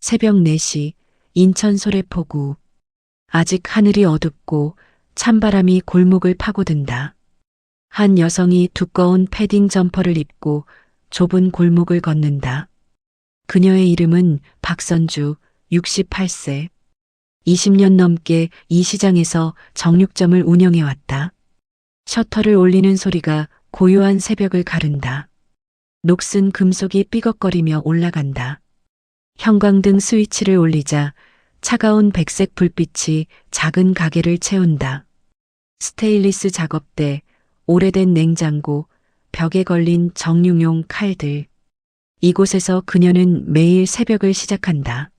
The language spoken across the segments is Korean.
새벽 4시 인천 소래포구. 아직 하늘이 어둡고 찬바람이 골목을 파고든다. 한 여성이 두꺼운 패딩 점퍼를 입고 좁은 골목을 걷는다. 그녀의 이름은 박선주, 68세. 20년 넘게 이 시장에서 정육점을 운영해왔다. 셔터를 올리는 소리가 고요한 새벽을 가른다. 녹슨 금속이 삐걱거리며 올라간다. 형광등 스위치를 올리자 차가운 백색 불빛이 작은 가게를 채운다. 스테인리스 작업대, 오래된 냉장고, 벽에 걸린 정육용 칼들. 이곳에서 그녀는 매일 새벽을 시작한다.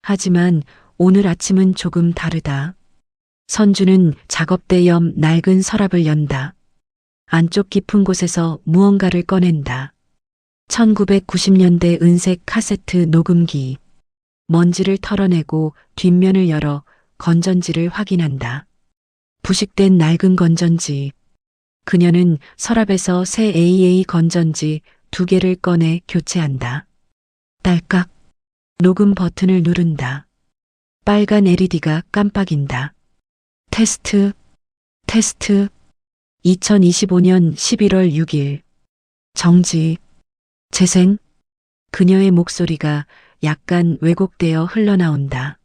하지만 오늘 아침은 조금 다르다. 선주는 작업대 옆 낡은 서랍을 연다. 안쪽 깊은 곳에서 무언가를 꺼낸다. 1990년대 은색 카세트 녹음기. 먼지를 털어내고 뒷면을 열어 건전지를 확인한다. 부식된 낡은 건전지. 그녀는 서랍에서 새 AA 건전지 2개를 꺼내 교체한다. 딸깍. 녹음 버튼을 누른다. 빨간 LED가 깜빡인다. 테스트. 2025년 11월 6일. 정지. 재생. 그녀의 목소리가 약간 왜곡되어 흘러나온다.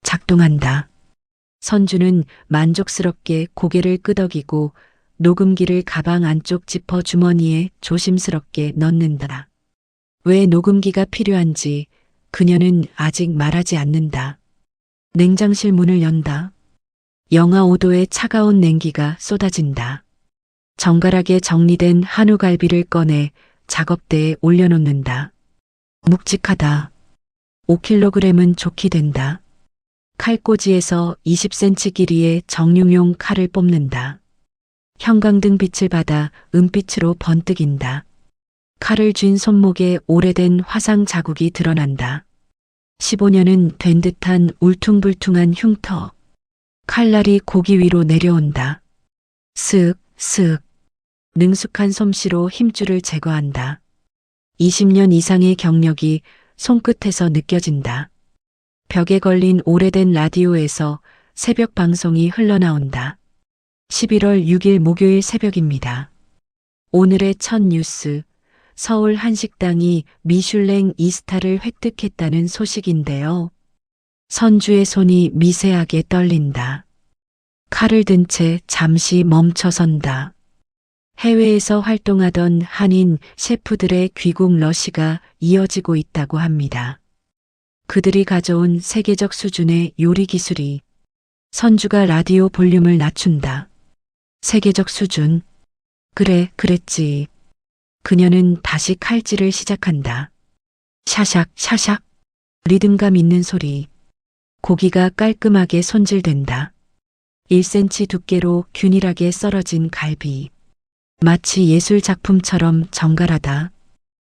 작동한다. 선주는 만족스럽게 고개를 끄덕이고 녹음기를 가방 안쪽 지퍼 주머니에 조심스럽게 넣는다. 왜 녹음기가 필요한지 그녀는 아직 말하지 않는다. 냉장실 문을 연다. 영하 5도의 차가운 냉기가 쏟아진다. 정갈하게 정리된 한우갈비를 꺼내 작업대에 올려놓는다. 묵직하다. 5kg은 좋게 된다. 칼꽂이에서 20cm 길이의 정육용 칼을 뽑는다. 형광등 빛을 받아 은빛으로 번뜩인다. 칼을 쥔 손목에 오래된 화상 자국이 드러난다. 15년은 된 듯한 울퉁불퉁한 흉터. 칼날이 고기 위로 내려온다. 쓱, 쓱. 능숙한 솜씨로 힘줄을 제거한다. 20년 이상의 경력이 손끝에서 느껴진다. 벽에 걸린 오래된 라디오에서 새벽 방송이 흘러나온다. 11월 6일 목요일 새벽입니다. 오늘의 첫 뉴스, 서울 한 식당이 미슐랭 2스타를 획득했다는 소식인데요. 선주의 손이 미세하게 떨린다. 칼을 든 채 잠시 멈춰선다. 해외에서 활동하던 한인 셰프들의 귀국 러시가 이어지고 있다고 합니다. 그들이 가져온 세계적 수준의 요리 기술이. 선주가 라디오 볼륨을 낮춘다. 세계적 수준. 그래, 그랬지. 그녀는 다시 칼질을 시작한다. 샤샥, 샤샥. 리듬감 있는 소리. 고기가 깔끔하게 손질된다. 1cm 두께로 균일하게 썰어진 갈비. 마치 예술 작품처럼 정갈하다.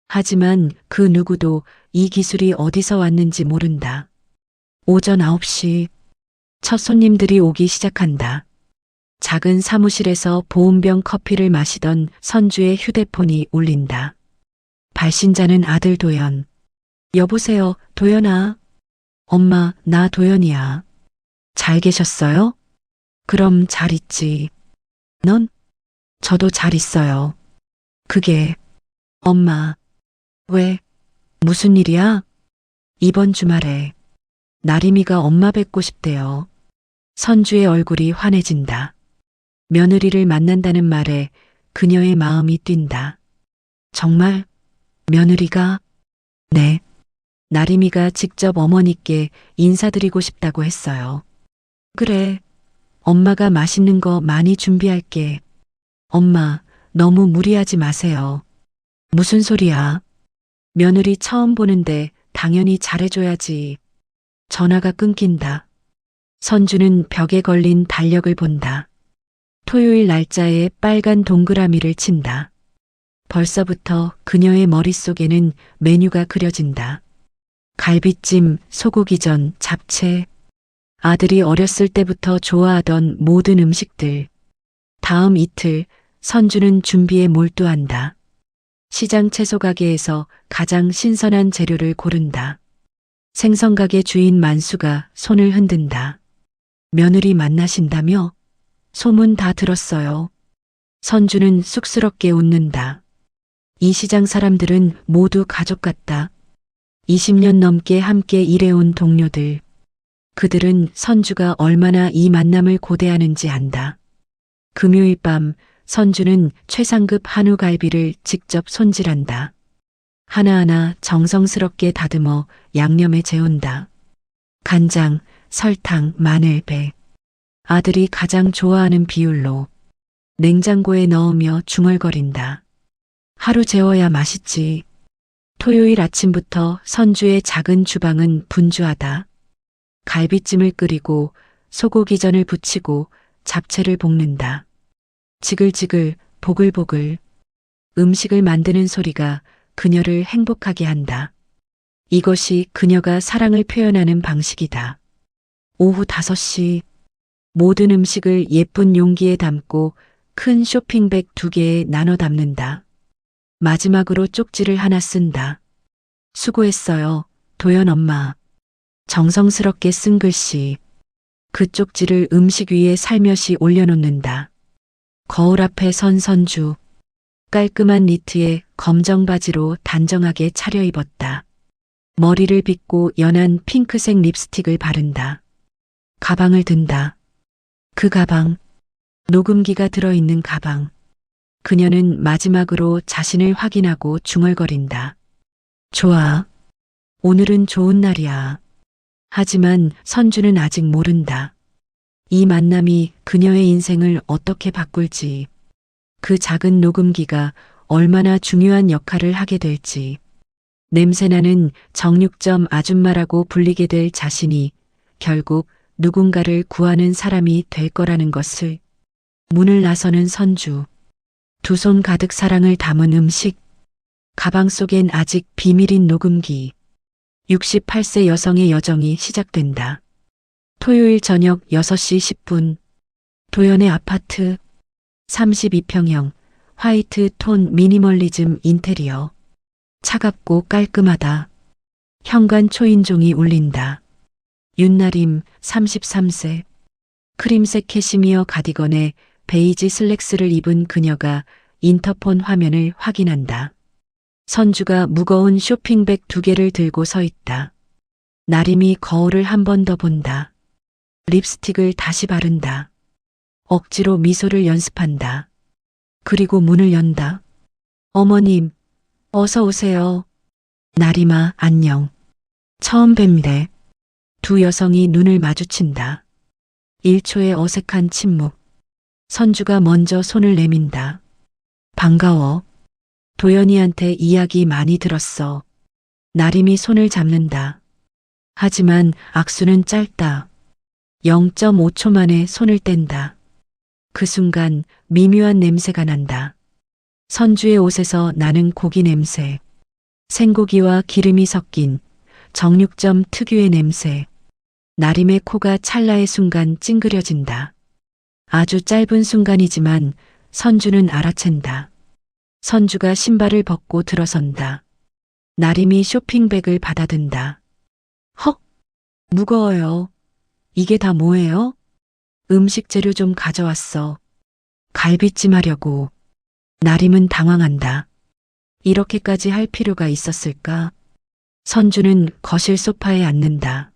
하지만 그 누구도 이 기술이 어디서 왔는지 모른다. 오전 9시. 첫 손님들이 오기 시작한다. 작은 사무실에서 보온병 커피를 마시던 선주의 휴대폰이 울린다. 발신자는 아들 도연. 여보세요, 도연아. 엄마, 나 도연이야. 잘 계셨어요? 그럼 잘 있지. 넌? 저도 잘 있어요. 그게, 엄마. 왜? 무슨 일이야? 이번 주말에 나림이가 엄마 뵙고 싶대요. 선주의 얼굴이 환해진다. 며느리를 만난다는 말에 그녀의 마음이 뛴다. 정말? 며느리가? 네. 나림이가 직접 어머니께 인사드리고 싶다고 했어요. 그래. 엄마가 맛있는 거 많이 준비할게. 엄마, 너무 무리하지 마세요. 무슨 소리야? 며느리 처음 보는데 당연히 잘해줘야지. 전화가 끊긴다. 선주는 벽에 걸린 달력을 본다. 토요일 날짜에 빨간 동그라미를 친다. 벌써부터 그녀의 머릿속에는 메뉴가 그려진다. 갈비찜, 소고기전, 잡채. 아들이 어렸을 때부터 좋아하던 모든 음식들. 다음 이틀 선주는 준비에 몰두한다. 시장 채소 가게에서 가장 신선한 재료를 고른다. 생선가게 주인 만수가 손을 흔든다. 며느리 만나신다며? 소문 다 들었어요. 선주는 쑥스럽게 웃는다. 이 시장 사람들은 모두 가족 같다. 20년 넘게 함께 일해온 동료들. 그들은 선주가 얼마나 이 만남을 고대하는지 안다. 금요일 밤 선주는 최상급 한우 갈비를 직접 손질한다. 하나하나 정성스럽게 다듬어 양념에 재운다. 간장, 설탕, 마늘, 배. 아들이 가장 좋아하는 비율로 냉장고에 넣으며 중얼거린다. 하루 재워야 맛있지. 토요일 아침부터 선주의 작은 주방은 분주하다. 갈비찜을 끓이고 소고기전을 부치고 잡채를 볶는다. 지글지글 보글보글 음식을 만드는 소리가 그녀를 행복하게 한다. 이것이 그녀가 사랑을 표현하는 방식이다. 오후 5시 모든 음식을 예쁜 용기에 담고 큰 쇼핑백 2개에 나눠 담는다. 마지막으로 쪽지를 하나 쓴다. 수고했어요, 도연 엄마. 정성스럽게 쓴 글씨. 그 쪽지를 음식 위에 살며시 올려놓는다. 거울 앞에 선 선주. 깔끔한 니트에 검정 바지로 단정하게 차려입었다. 머리를 빗고 연한 핑크색 립스틱을 바른다. 가방을 든다. 그 가방. 녹음기가 들어있는 가방. 그녀는 마지막으로 자신을 확인하고 중얼거린다. 좋아. 오늘은 좋은 날이야. 하지만 선주는 아직 모른다. 이 만남이 그녀의 인생을 어떻게 바꿀지, 그 작은 녹음기가 얼마나 중요한 역할을 하게 될지, 냄새나는 정육점 아줌마라고 불리게 될 자신이 결국 누군가를 구하는 사람이 될 거라는 것을. 문을 나서는 선주. 두 손 가득 사랑을 담은 음식. 가방 속엔 아직 비밀인 녹음기. 68세 여성의 여정이 시작된다. 토요일 저녁 6시 10분. 도연의 아파트. 32평형 화이트 톤 미니멀리즘 인테리어. 차갑고 깔끔하다. 현관 초인종이 울린다. 윤나림 33세. 크림색 캐시미어 가디건에 베이지 슬랙스를 입은 그녀가 인터폰 화면을 확인한다. 선주가 무거운 쇼핑백 2개를 들고 서 있다. 나림이 거울을 한 번 더 본다. 립스틱을 다시 바른다. 억지로 미소를 연습한다. 그리고 문을 연다. 어머님, 어서 오세요. 나림아, 안녕. 처음 뵙네. 두 여성이 눈을 마주친다. 1초의 어색한 침묵. 선주가 먼저 손을 내민다. 반가워. 도연이한테 이야기 많이 들었어. 나림이 손을 잡는다. 하지만 악수는 짧다. 0.5초 만에 손을 뗀다. 그 순간 미묘한 냄새가 난다. 선주의 옷에서 나는 고기 냄새. 생고기와 기름이 섞인 정육점 특유의 냄새. 나림의 코가 찰나의 순간 찡그려진다. 아주 짧은 순간이지만 선주는 알아챈다. 선주가 신발을 벗고 들어선다. 나림이 쇼핑백을 받아든다. 헉! 무거워요. 이게 다 뭐예요? 음식 재료 좀 가져왔어. 갈비찜 하려고. 나림은 당황한다. 이렇게까지 할 필요가 있었을까? 선주는 거실 소파에 앉는다.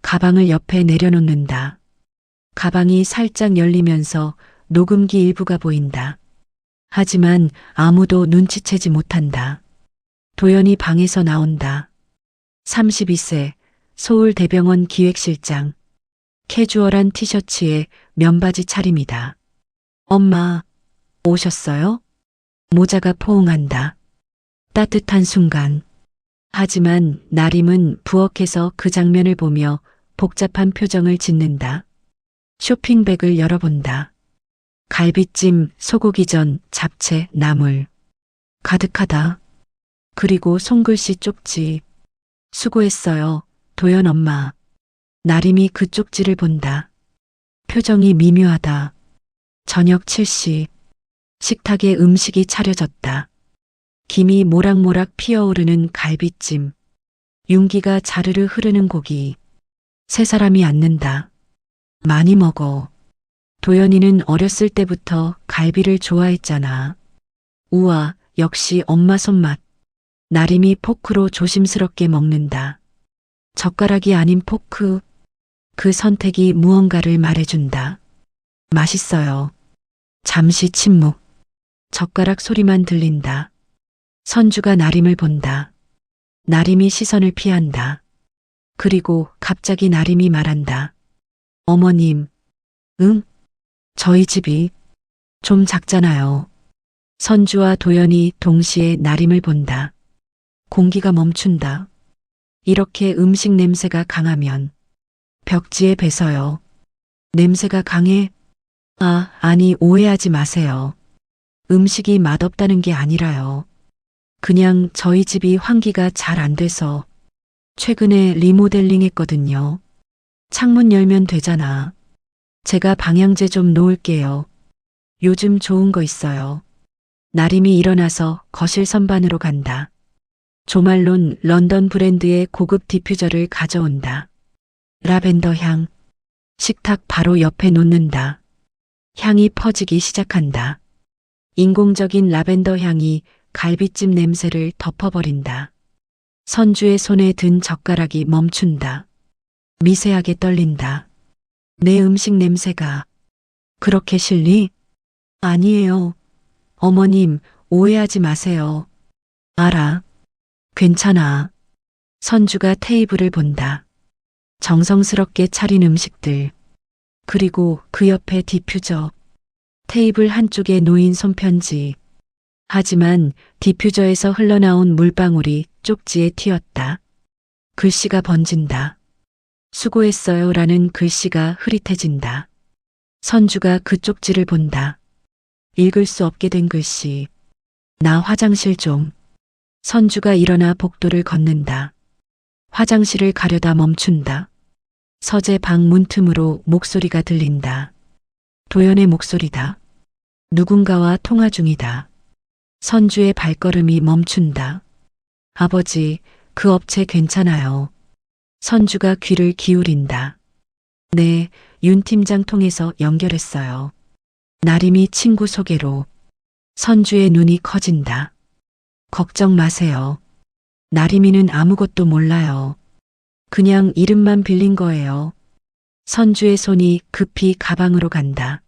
가방을 옆에 내려놓는다. 가방이 살짝 열리면서 녹음기 일부가 보인다. 하지만 아무도 눈치채지 못한다. 도연이 방에서 나온다. 32세 서울대병원 기획실장. 캐주얼한 티셔츠에 면바지 차림이다. 엄마, 오셨어요? 모자가 포옹한다. 따뜻한 순간. 하지만 나림은 부엌에서 그 장면을 보며 복잡한 표정을 짓는다. 쇼핑백을 열어본다. 갈비찜, 소고기전, 잡채, 나물. 가득하다. 그리고 손글씨 쪽지. 수고했어요, 도연 엄마. 나림이 그 쪽지를 본다. 표정이 미묘하다. 저녁 7시. 식탁에 음식이 차려졌다. 김이 모락모락 피어오르는 갈비찜. 윤기가 자르르 흐르는 고기. 세 사람이 앉는다. 많이 먹어. 도연이는 어렸을 때부터 갈비를 좋아했잖아. 우와, 역시 엄마 손맛. 나림이 포크로 조심스럽게 먹는다. 젓가락이 아닌 포크. 그 선택이 무언가를 말해준다. 맛있어요. 잠시 침묵. 젓가락 소리만 들린다. 선주가 나림을 본다. 나림이 시선을 피한다. 그리고 갑자기 나림이 말한다. 어머님, 응? 저희 집이 좀 작잖아요. 선주와 도연이 동시에 나림을 본다. 공기가 멈춘다. 이렇게 음식 냄새가 강하면 벽지에 배서요. 냄새가 강해? 아니 오해하지 마세요. 음식이 맛없다는 게 아니라요. 그냥 저희 집이 환기가 잘 안 돼서 최근에 리모델링 했거든요. 창문 열면 되잖아. 제가 방향제 좀 놓을게요. 요즘 좋은 거 있어요. 나림이 일어나서 거실 선반으로 간다. 조말론 런던 브랜드의 고급 디퓨저를 가져온다. 라벤더 향. 식탁 바로 옆에 놓는다. 향이 퍼지기 시작한다. 인공적인 라벤더 향이 갈비찜 냄새를 덮어버린다. 선주의 손에 든 젓가락이 멈춘다. 미세하게 떨린다. 내 음식 냄새가 그렇게 실리? 아니에요. 어머님, 오해하지 마세요. 알아. 괜찮아. 선주가 테이블을 본다. 정성스럽게 차린 음식들. 그리고 그 옆에 디퓨저. 테이블 한쪽에 놓인 손편지. 하지만 디퓨저에서 흘러나온 물방울이 쪽지에 튀었다. 글씨가 번진다. 수고했어요 라는 글씨가 흐릿해진다. 선주가 그 쪽지를 본다. 읽을 수 없게 된 글씨. 나 화장실 좀. 선주가 일어나 복도를 걷는다. 화장실을 가려다 멈춘다. 서재 방 문틈으로 목소리가 들린다. 도연의 목소리다. 누군가와 통화 중이다. 선주의 발걸음이 멈춘다. 아버지, 그 업체 괜찮아요. 선주가 귀를 기울인다. 네, 윤 팀장 통해서 연결했어요. 나림이 친구 소개로. 선주의 눈이 커진다. 걱정 마세요. 나림이는 아무것도 몰라요. 그냥 이름만 빌린 거예요. 선주의 손이 급히 가방으로 간다.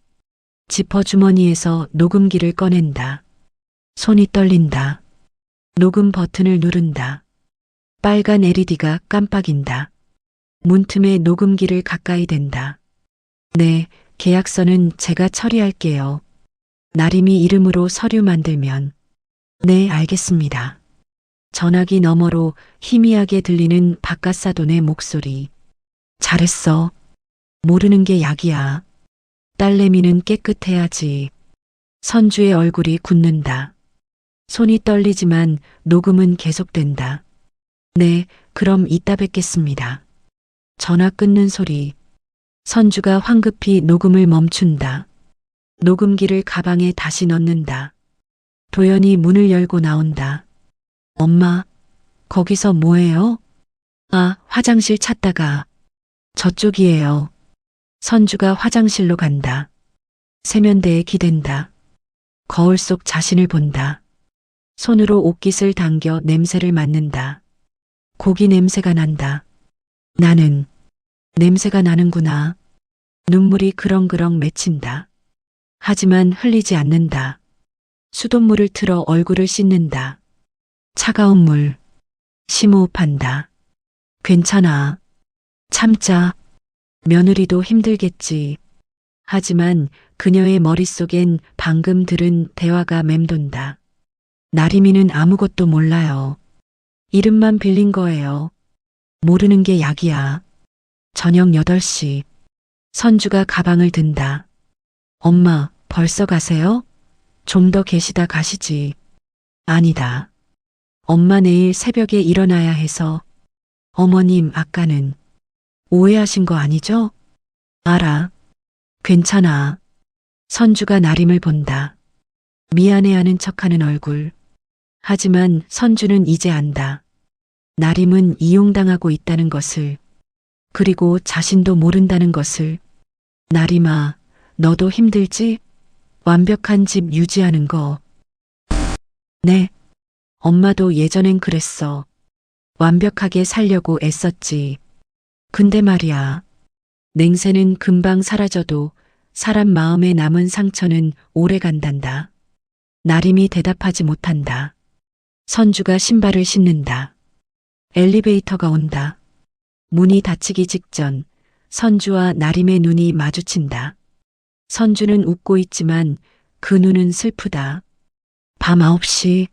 지퍼 주머니에서 녹음기를 꺼낸다. 손이 떨린다. 녹음 버튼을 누른다. 빨간 LED가 깜빡인다. 문틈에 녹음기를 가까이 댄다. 네, 계약서는 제가 처리할게요. 나림이 이름으로 서류 만들면. 네, 알겠습니다. 전화기 너머로 희미하게 들리는 바깥사돈의 목소리. 잘했어. 모르는 게 약이야. 딸내미는 깨끗해야지. 선주의 얼굴이 굳는다. 손이 떨리지만 녹음은 계속된다. 네, 그럼 이따 뵙겠습니다. 전화 끊는 소리. 선주가 황급히 녹음을 멈춘다. 녹음기를 가방에 다시 넣는다. 도연이 문을 열고 나온다. 엄마, 거기서 뭐해요? 화장실 찾다가. 저쪽이에요. 선주가 화장실로 간다. 세면대에 기댄다. 거울 속 자신을 본다. 손으로 옷깃을 당겨 냄새를 맡는다. 고기 냄새가 난다. 나는 냄새가 나는구나. 눈물이 그렁그렁 맺힌다. 하지만 흘리지 않는다. 수돗물을 틀어 얼굴을 씻는다. 차가운 물. 심호흡한다. 괜찮아. 참자. 며느리도 힘들겠지. 하지만 그녀의 머릿속엔 방금 들은 대화가 맴돈다. 나림이는 아무것도 몰라요. 이름만 빌린 거예요. 모르는 게 약이야. 저녁 8시. 선주가 가방을 든다. 엄마, 벌써 가세요? 좀 더 계시다 가시지. 아니다. 엄마 내일 새벽에 일어나야 해서. 어머님, 아까는 오해하신 거 아니죠? 알아. 괜찮아. 선주가 나림을 본다. 미안해하는 척하는 얼굴. 하지만 선주는 이제 안다. 나림은 이용당하고 있다는 것을, 그리고 자신도 모른다는 것을. 나림아, 너도 힘들지? 완벽한 집 유지하는 거. 네. 엄마도 예전엔 그랬어. 완벽하게 살려고 애썼지. 근데 말이야. 냉세는 금방 사라져도 사람 마음에 남은 상처는 오래 간단다. 나림이 대답하지 못한다. 선주가 신발을 신는다. 엘리베이터가 온다. 문이 닫히기 직전 선주와 나림의 눈이 마주친다. 선주는 웃고 있지만 그 눈은 슬프다. 밤 9시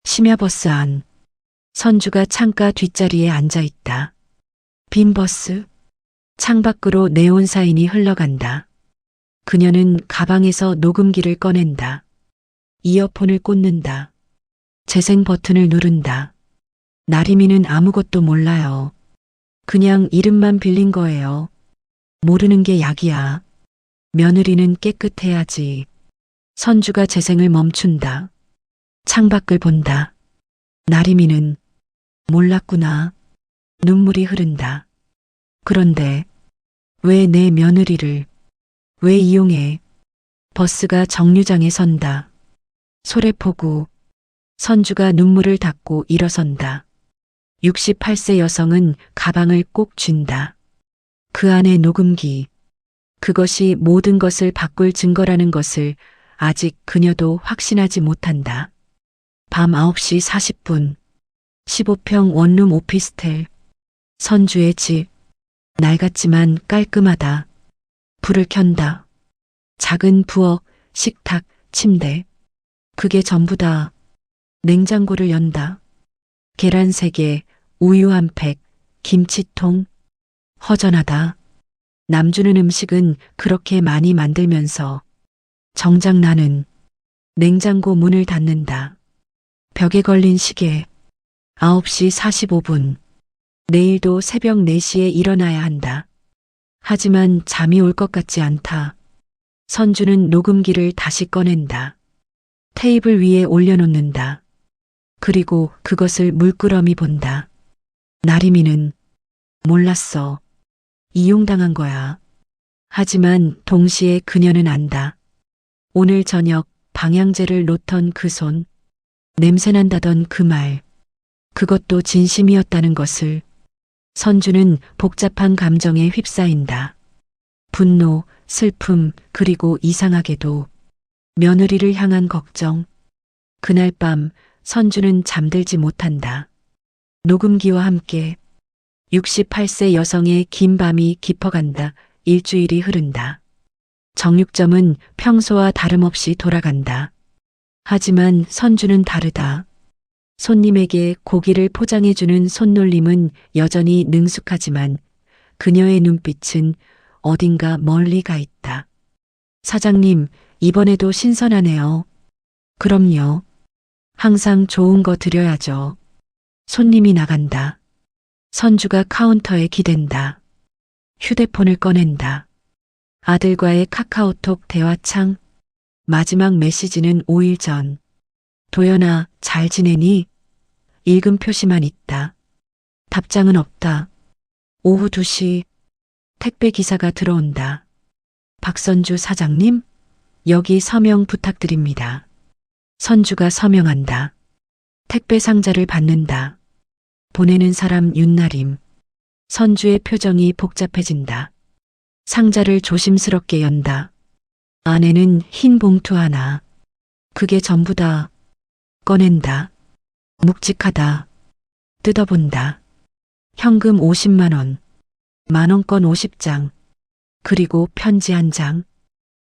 심야버스 안. 선주가 창가 뒷자리에 앉아 있다. 빈 버스. 창밖으로 네온 사인이 흘러간다. 그녀는 가방에서 녹음기를 꺼낸다. 이어폰을 꽂는다. 재생 버튼을 누른다. 나림이는 아무것도 몰라요. 그냥 이름만 빌린 거예요. 모르는 게 약이야. 며느리는 깨끗해야지. 선주가 재생을 멈춘다. 창밖을 본다. 나림이는 몰랐구나. 눈물이 흐른다. 그런데 왜 내 며느리를 왜 이용해? 버스가 정류장에 선다. 소래포구. 선주가 눈물을 닦고 일어선다. 68세 여성은 가방을 꼭 쥔다. 그 안에 녹음기. 그것이 모든 것을 바꿀 증거라는 것을 아직 그녀도 확신하지 못한다. 밤 9시 40분. 15평 원룸 오피스텔. 선주의 집. 낡았지만 깔끔하다. 불을 켠다. 작은 부엌, 식탁, 침대. 그게 전부다. 냉장고를 연다. 계란 3개, 우유 1팩, 김치통. 허전하다. 남주는 음식은 그렇게 많이 만들면서 정작 나는. 냉장고 문을 닫는다. 벽에 걸린 시계. 9시 45분. 내일도 새벽 4시에 일어나야 한다. 하지만 잠이 올 것 같지 않다. 선주는 녹음기를 다시 꺼낸다. 테이블 위에 올려놓는다. 그리고 그것을 물끄러미 본다. 나림이는 몰랐어. 이용당한 거야. 하지만 동시에 그녀는 안다. 오늘 저녁 방향제를 놓던 그 손, 냄새난다던 그 말, 그것도 진심이었다는 것을. 선주는 복잡한 감정에 휩싸인다. 분노, 슬픔, 그리고 이상하게도 며느리를 향한 걱정. 그날 밤 선주는 잠들지 못한다. 녹음기와 함께 68세 여성의 긴 밤이 깊어간다. 일주일이 흐른다. 정육점은 평소와 다름없이 돌아간다. 하지만 선주는 다르다. 손님에게 고기를 포장해주는 손놀림은 여전히 능숙하지만 그녀의 눈빛은 어딘가 멀리 가 있다. 사장님, 이번에도 신선하네요. 그럼요. 항상 좋은 거 드려야죠. 손님이 나간다. 선주가 카운터에 기댄다. 휴대폰을 꺼낸다. 아들과의 카카오톡 대화창. 마지막 메시지는 5일 전. 도연아, 잘 지내니? 읽은 표시만 있다. 답장은 없다. 오후 2시 택배 기사가 들어온다. 박선주 사장님? 여기 서명 부탁드립니다. 선주가 서명한다. 택배 상자를 받는다. 보내는 사람 윤나림. 선주의 표정이 복잡해진다. 상자를 조심스럽게 연다. 안에는 흰 봉투 하나. 그게 전부다. 꺼낸다. 묵직하다. 뜯어본다. 현금 50만 원. 만원권 50장. 그리고 편지 1장.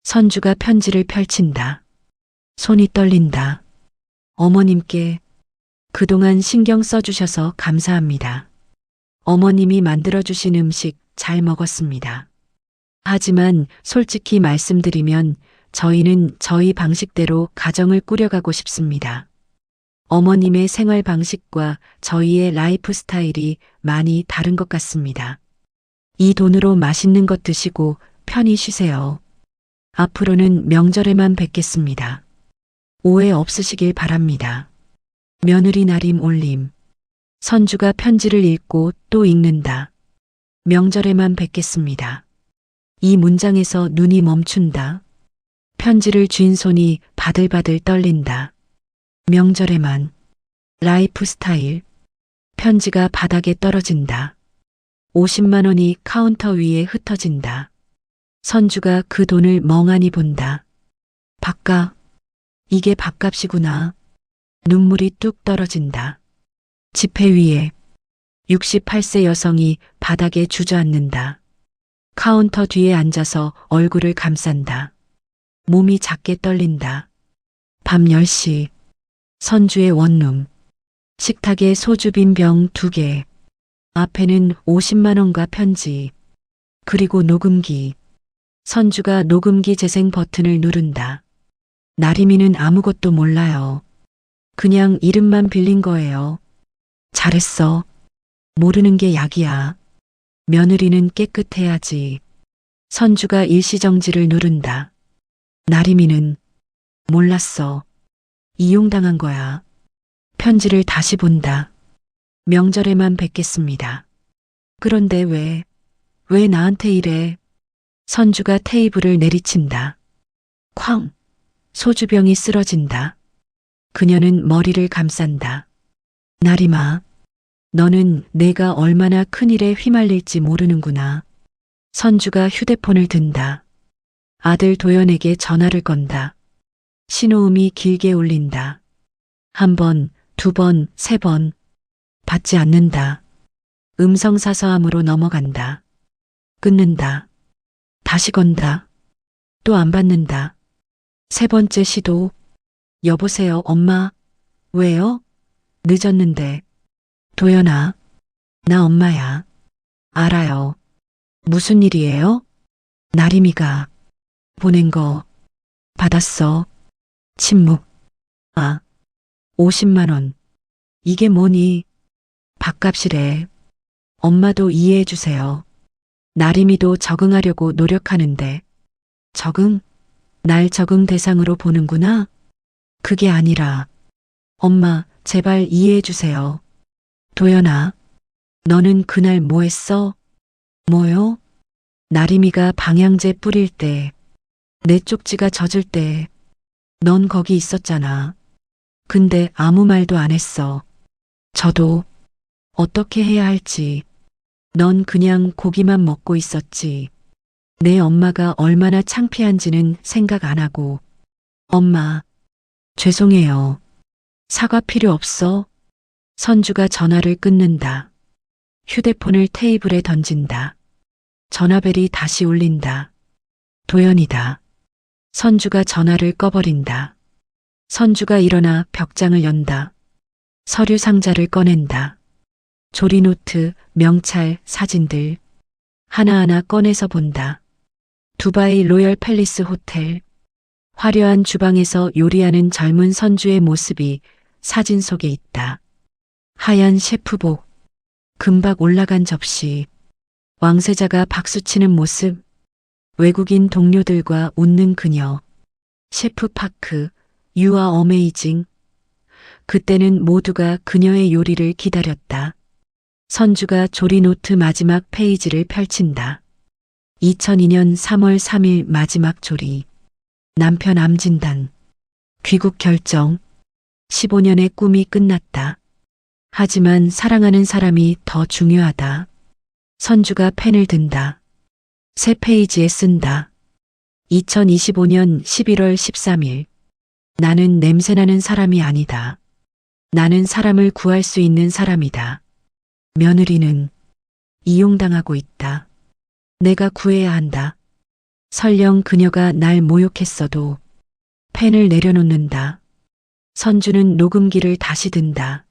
선주가 편지를 펼친다. 손이 떨린다. 어머님께 그동안 신경 써주셔서 감사합니다. 어머님이 만들어주신 음식 잘 먹었습니다. 하지만 솔직히 말씀드리면 저희는 저희 방식대로 가정을 꾸려가고 싶습니다. 어머님의 생활 방식과 저희의 라이프 스타일이 많이 다른 것 같습니다. 이 돈으로 맛있는 것 드시고 편히 쉬세요. 앞으로는 명절에만 뵙겠습니다. 오해 없으시길 바랍니다. 며느리 나림 올림. 선주가 편지를 읽고 또 읽는다. 명절에만 뵙겠습니다. 이 문장에서 눈이 멈춘다. 편지를 쥔 손이 바들바들 떨린다. 명절에만. 라이프 스타일. 편지가 바닥에 떨어진다. 50만 원이 카운터 위에 흩어진다. 선주가 그 돈을 멍하니 본다. 밥값. 이게 밥값이구나. 눈물이 뚝 떨어진다. 지폐 위에 68세 여성이 바닥에 주저앉는다. 카운터 뒤에 앉아서 얼굴을 감싼다. 몸이 작게 떨린다. 밤 10시. 선주의 원룸. 식탁에 소주 빈 병 2개. 앞에는 50만 원과 편지. 그리고 녹음기. 선주가 녹음기 재생 버튼을 누른다. 나림이는 아무것도 몰라요. 그냥 이름만 빌린 거예요. 잘했어. 모르는 게 약이야. 며느리는 깨끗해야지. 선주가 일시정지를 누른다. 나림이는 몰랐어. 이용당한 거야. 편지를 다시 본다. 명절에만 뵙겠습니다. 그런데 왜 나한테 이래? 선주가 테이블을 내리친다. 쾅! 소주병이 쓰러진다. 그녀는 머리를 감싼다. 나림아, 너는 내가 얼마나 큰일에 휘말릴지 모르는구나. 선주가 휴대폰을 든다. 아들 도연에게 전화를 건다. 신호음이 길게 울린다. 1번, 2번, 3번. 받지 않는다. 음성사서함으로 넘어간다. 끊는다. 다시 건다. 또 안 받는다. 3번째 시도. 여보세요, 엄마. 왜요? 늦었는데. 도연아, 나 엄마야. 알아요. 무슨 일이에요? 나림이가 보낸 거 받았어. 침묵. 50만 원. 이게 뭐니? 밥값이래. 엄마도 이해해 주세요. 나림이도 적응하려고 노력하는데. 적응? 날 적응 대상으로 보는구나? 그게 아니라. 엄마, 제발 이해해 주세요. 도연아, 너는 그날 뭐 했어? 뭐요? 나림이가 방향제 뿌릴 때, 내 쪽지가 젖을 때, 넌 거기 있었잖아. 근데 아무 말도 안 했어. 저도 어떻게 해야 할지. 넌 그냥 고기만 먹고 있었지. 내 엄마가 얼마나 창피한지는 생각 안 하고. 엄마, 죄송해요. 사과 필요 없어. 선주가 전화를 끊는다. 휴대폰을 테이블에 던진다. 전화벨이 다시 울린다. 도연이다. 선주가 전화를 꺼버린다. 선주가 일어나 벽장을 연다. 서류 상자를 꺼낸다. 조리노트, 명찰, 사진들 하나하나 꺼내서 본다. 두바이 로열 팰리스 호텔. 화려한 주방에서 요리하는 젊은 선주의 모습이 사진 속에 있다. 하얀 셰프복, 금박 올라간 접시, 왕세자가 박수치는 모습, 외국인 동료들과 웃는 그녀, 셰프 파크, You are amazing. 그때는 모두가 그녀의 요리를 기다렸다. 선주가 조리노트 마지막 페이지를 펼친다. 2002년 3월 3일 마지막 조리. 남편 암 진단. 귀국 결정. 15년의 꿈이 끝났다. 하지만 사랑하는 사람이 더 중요하다. 선주가 펜을 든다. 새 페이지에 쓴다. 2025년 11월 13일. 나는 냄새나는 사람이 아니다. 나는 사람을 구할 수 있는 사람이다. 며느리는 이용당하고 있다. 내가 구해야 한다. 설령 그녀가 날 모욕했어도 펜을 내려놓는다. 선주는 녹음기를 다시 든다.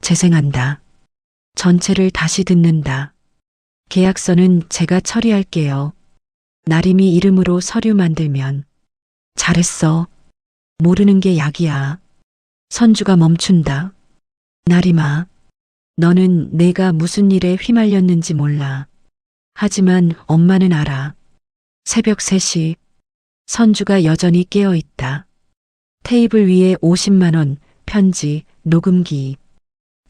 재생한다. 전체를 다시 듣는다. 계약서는 제가 처리할게요. 나림이 이름으로 서류 만들면. 잘했어. 모르는 게 약이야. 선주가 멈춘다. 나림아, 너는 내가 무슨 일에 휘말렸는지 몰라. 하지만 엄마는 알아. 새벽 3시. 선주가 여전히 깨어 있다. 테이블 위에 50만 원, 편지, 녹음기.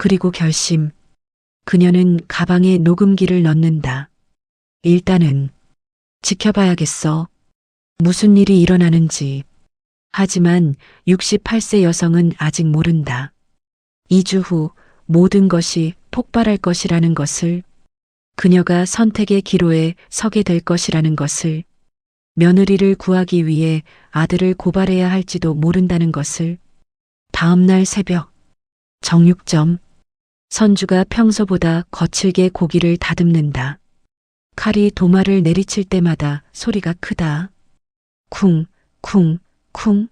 그리고 결심. 그녀는 가방에 녹음기를 넣는다. 일단은 지켜봐야겠어. 무슨 일이 일어나는지. 하지만 68세 여성은 아직 모른다. 2주 후 모든 것이 폭발할 것이라는 것을, 그녀가 선택의 기로에 서게 될 것이라는 것을, 며느리를 구하기 위해 아들을 고발해야 할지도 모른다는 것을. 다음 날 새벽, 정육점. 선주가 평소보다 거칠게 고기를 다듬는다. 칼이 도마를 내리칠 때마다 소리가 크다. 쿵, 쿵, 쿵.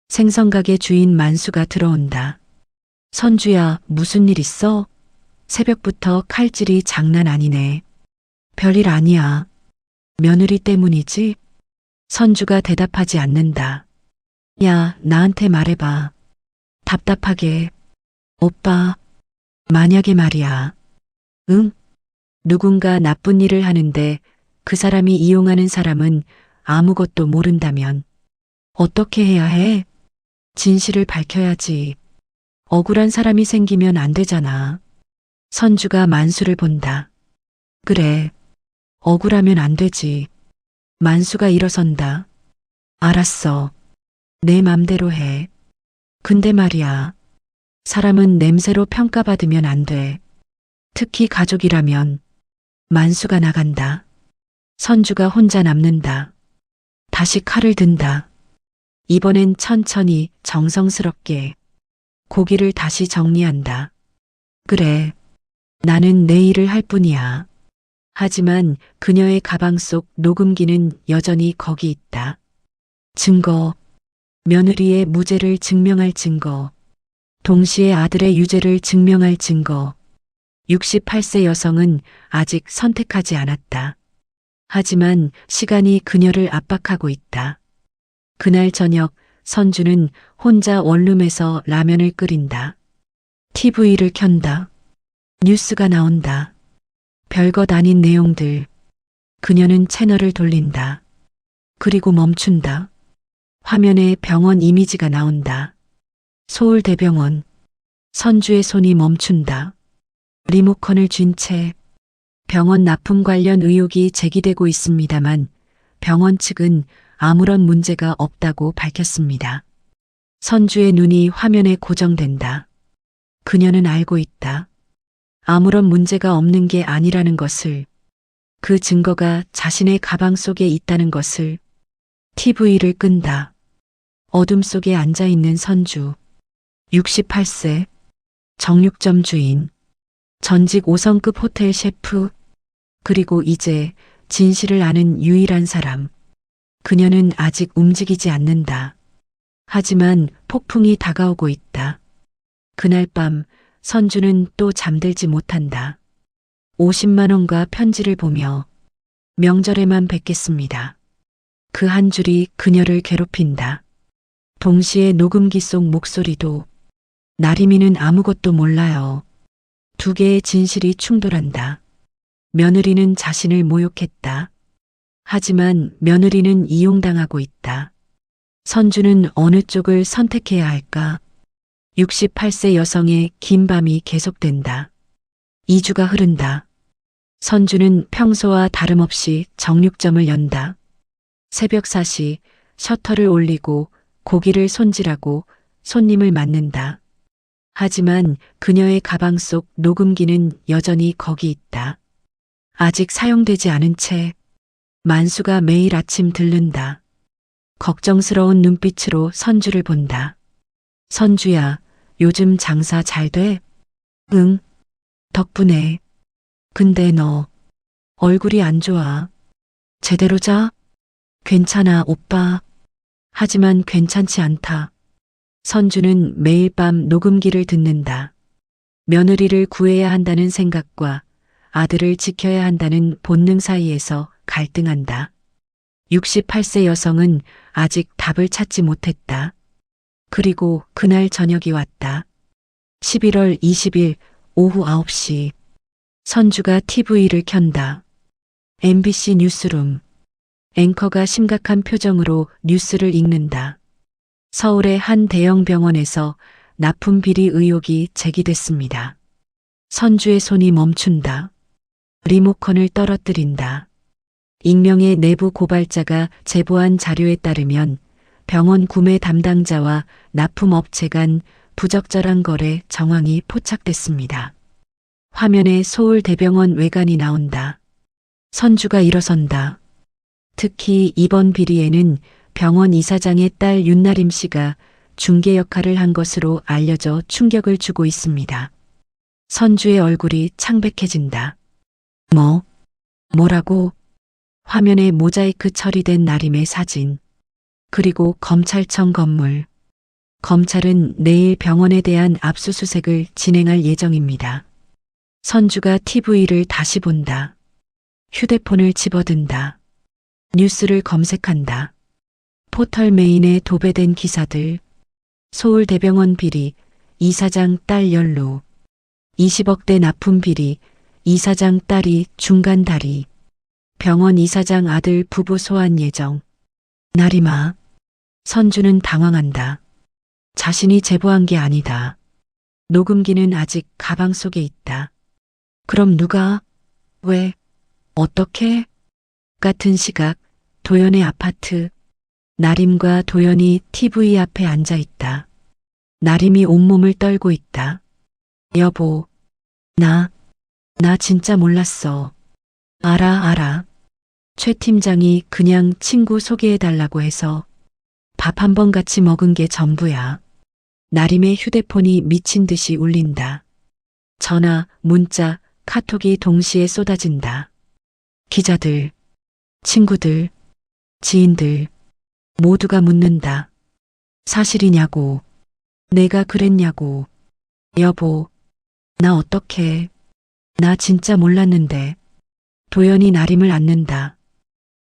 생선가게 주인 만수가 들어온다. 선주야, 무슨 일 있어? 새벽부터 칼질이 장난 아니네. 별일 아니야. 며느리 때문이지? 선주가 대답하지 않는다. 야, 나한테 말해봐. 답답하게. 오빠, 만약에 말이야. 응? 누군가 나쁜 일을 하는데 그 사람이 이용하는 사람은 아무것도 모른다면 어떻게 해야 해? 진실을 밝혀야지. 억울한 사람이 생기면 안 되잖아. 선주가 만수를 본다. 그래. 억울하면 안 되지. 만수가 일어선다. 알았어. 내 맘대로 해. 근데 말이야. 사람은 냄새로 평가받으면 안 돼. 특히 가족이라면. 만수가 나간다. 선주가 혼자 남는다. 다시 칼을 든다. 이번엔 천천히 정성스럽게 고기를 다시 정리한다. 그래. 나는 내 일을 할 뿐이야. 하지만 그녀의 가방 속 녹음기는 여전히 거기 있다. 증거. 며느리의 무죄를 증명할 증거. 동시에 아들의 유죄를 증명할 증거. 68세 여성은 아직 선택하지 않았다. 하지만 시간이 그녀를 압박하고 있다. 그날 저녁 선주는 혼자 원룸에서 라면을 끓인다. TV를 켠다. 뉴스가 나온다. 별것 아닌 내용들. 그녀는 채널을 돌린다. 그리고 멈춘다. 화면에 병원 이미지가 나온다. 서울대병원. 선주의 손이 멈춘다. 리모컨을 쥔 채. 병원 납품 관련 의혹이 제기되고 있습니다만 병원 측은 아무런 문제가 없다고 밝혔습니다. 선주의 눈이 화면에 고정된다. 그녀는 알고 있다. 아무런 문제가 없는 게 아니라는 것을, 그 증거가 자신의 가방 속에 있다는 것을. TV를 끈다. 어둠 속에 앉아있는 선주. 68세. 정육점 주인. 전직 5성급 호텔 셰프. 그리고 이제 진실을 아는 유일한 사람. 그녀는 아직 움직이지 않는다. 하지만 폭풍이 다가오고 있다. 그날 밤 선주는 또 잠들지 못한다. 50만 원과 편지를 보며 명절에만 뵙겠습니다. 그 한 줄이 그녀를 괴롭힌다. 동시에 녹음기 속 목소리도. 나림이는 아무것도 몰라요. 두 개의 진실이 충돌한다. 며느리는 자신을 모욕했다. 하지만 며느리는 이용당하고 있다. 선주는 어느 쪽을 선택해야 할까? 68세 여성의 긴 밤이 계속된다. 2주가 흐른다. 선주는 평소와 다름없이 정육점을 연다. 새벽 4시 셔터를 올리고 고기를 손질하고 손님을 맞는다. 하지만 그녀의 가방 속 녹음기는 여전히 거기 있다. 아직 사용되지 않은 채. 만수가 매일 아침 들른다. 걱정스러운 눈빛으로 선주를 본다. 선주야, 요즘 장사 잘 돼? 응, 덕분에. 근데 너 얼굴이 안 좋아. 제대로 자? 괜찮아, 오빠. 하지만 괜찮지 않다. 선주는 매일 밤 녹음기를 듣는다. 며느리를 구해야 한다는 생각과 아들을 지켜야 한다는 본능 사이에서 갈등한다. 68세 여성은 아직 답을 찾지 못했다. 그리고 그날 저녁이 왔다. 11월 20일 오후 9시. 선주가 TV를 켠다. MBC 뉴스룸. 앵커가 심각한 표정으로 뉴스를 읽는다. 서울의 한 대형 병원에서 납품 비리 의혹이 제기됐습니다. 선주의 손이 멈춘다. 리모컨을 떨어뜨린다. 익명의 내부 고발자가 제보한 자료에 따르면 병원 구매 담당자와 납품업체 간 부적절한 거래 정황이 포착됐습니다. 화면에 서울대병원 외관이 나온다. 선주가 일어선다. 특히 이번 비리에는 병원 이사장의 딸 윤나림 씨가 중개 역할을 한 것으로 알려져 충격을 주고 있습니다. 선주의 얼굴이 창백해진다. 뭐라고? 화면에 모자이크 처리된 나림의 사진, 그리고 검찰청 건물. 검찰은 내일 병원에 대한 압수수색을 진행할 예정입니다. 선주가 TV를 다시 본다. 휴대폰을 집어든다. 뉴스를 검색한다. 포털 메인에 도배된 기사들. 서울대병원 비리, 이사장 딸 연루. 20억대 납품 비리, 이사장 딸이 중간 다리. 병원 이사장 아들 부부 소환 예정. 나림아. 선주는 당황한다. 자신이 제보한 게 아니다. 녹음기는 아직 가방 속에 있다. 그럼 누가? 왜? 어떻게? 같은 시각, 도연의 아파트. 나림과 도연이 TV 앞에 앉아 있다. 나림이 온몸을 떨고 있다. 여보, 나 진짜 몰랐어. 알아. 최 팀장이 그냥 친구 소개해달라고 해서 밥 한 번 같이 먹은 게 전부야. 나림의 휴대폰이 미친 듯이 울린다. 전화, 문자, 카톡이 동시에 쏟아진다. 기자들, 친구들, 지인들, 모두가 묻는다. 사실이냐고, 내가 그랬냐고. 여보, 나 어떡해. 나 진짜 몰랐는데. 도연이 나림을 안는다.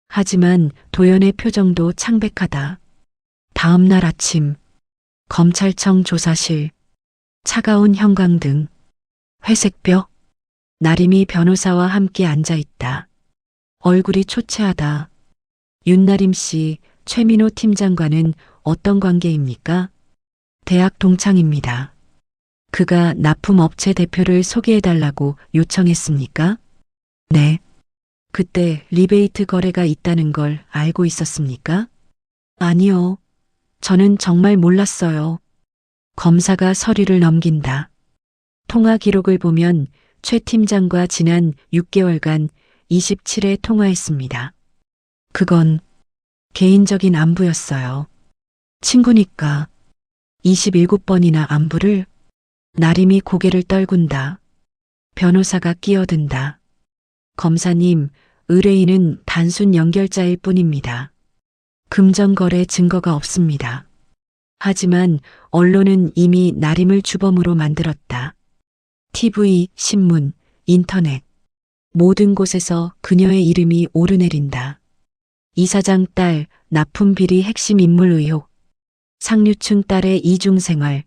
하지만 도연의 표정도 창백하다. 다음 날 아침, 검찰청 조사실, 차가운 형광등, 회색벽, 나림이 변호사와 함께 앉아 있다. 얼굴이 초췌하다. 윤나림 씨, 최민호 팀장과는 어떤 관계입니까? 대학 동창입니다. 그가 납품업체 대표를 소개해달라고 요청했습니까? 네. 그때 리베이트 거래가 있다는 걸 알고 있었습니까? 아니요. 저는 정말 몰랐어요. 검사가 서류를 넘긴다. 통화 기록을 보면 최 팀장과 지난 6개월간 27회 통화했습니다. 그건 개인적인 안부였어요. 친구니까 27번이나 안부를. 나림이 고개를 떨군다. 변호사가 끼어든다. 검사님, 의뢰인은 단순 연결자일 뿐입니다. 금전거래 증거가 없습니다. 하지만 언론은 이미 나림을 주범으로 만들었다. TV, 신문, 인터넷, 모든 곳에서 그녀의 이름이 오르내린다. 이사장 딸, 납품 비리 핵심 인물 의혹, 상류층 딸의 이중생활,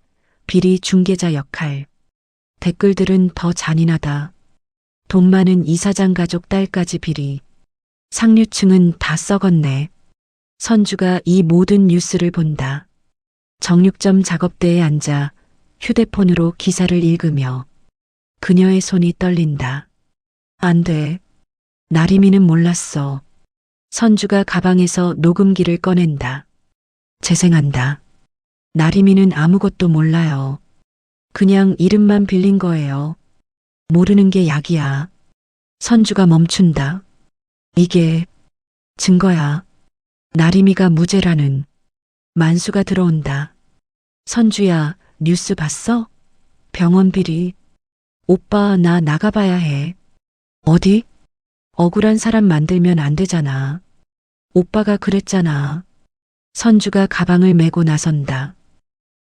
비리 중개자 역할. 댓글들은 더 잔인하다. 돈 많은 이사장 가족 딸까지 비리. 상류층은 다 썩었네. 선주가 이 모든 뉴스를 본다. 정육점 작업대에 앉아 휴대폰으로 기사를 읽으며 그녀의 손이 떨린다. 안 돼. 나림이는 몰랐어. 선주가 가방에서 녹음기를 꺼낸다. 재생한다. 나림이는 아무것도 몰라요. 그냥 이름만 빌린 거예요. 모르는 게 약이야. 선주가 멈춘다. 이게 증거야. 나림이가 무죄라는. 만수가 들어온다. 선주야, 뉴스 봤어? 병원 비리. 오빠, 나 나가봐야 해. 어디? 억울한 사람 만들면 안 되잖아. 오빠가 그랬잖아. 선주가 가방을 메고 나선다.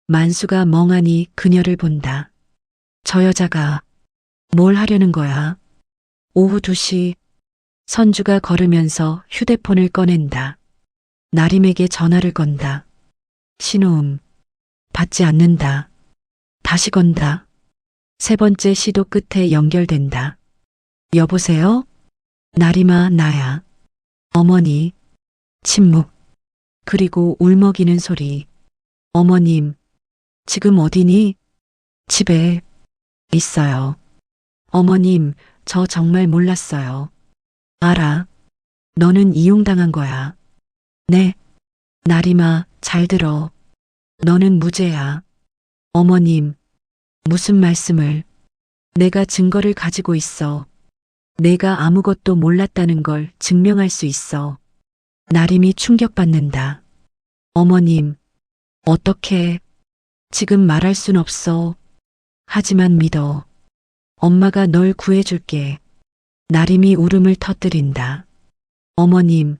만수가 멍하니 그녀를 본다. 저 여자가 뭘 하려는 거야? 오후 2시. 선주가 걸으면서 휴대폰을 꺼낸다. 나림에게 전화를 건다. 신호음. 받지 않는다. 다시 건다. 세 번째 시도 끝에 연결된다. 여보세요? 나림아, 나야. 어머니. 침묵. 그리고 울먹이는 소리. 어머님, 지금 어디니? 집에 있어요. 어머님, 저 정말 몰랐어요. 알아. 너는 이용당한 거야. 네. 나림아, 잘 들어. 너는 무죄야. 어머님, 무슨 말씀을. 내가 증거를 가지고 있어. 내가 아무것도 몰랐다는 걸 증명할 수 있어. 나림이 충격받는다. 어머님, 어떻게, 지금 말할 순 없어. 하지만 믿어. 엄마가 널 구해줄게. 나림이 울음을 터뜨린다. 어머님,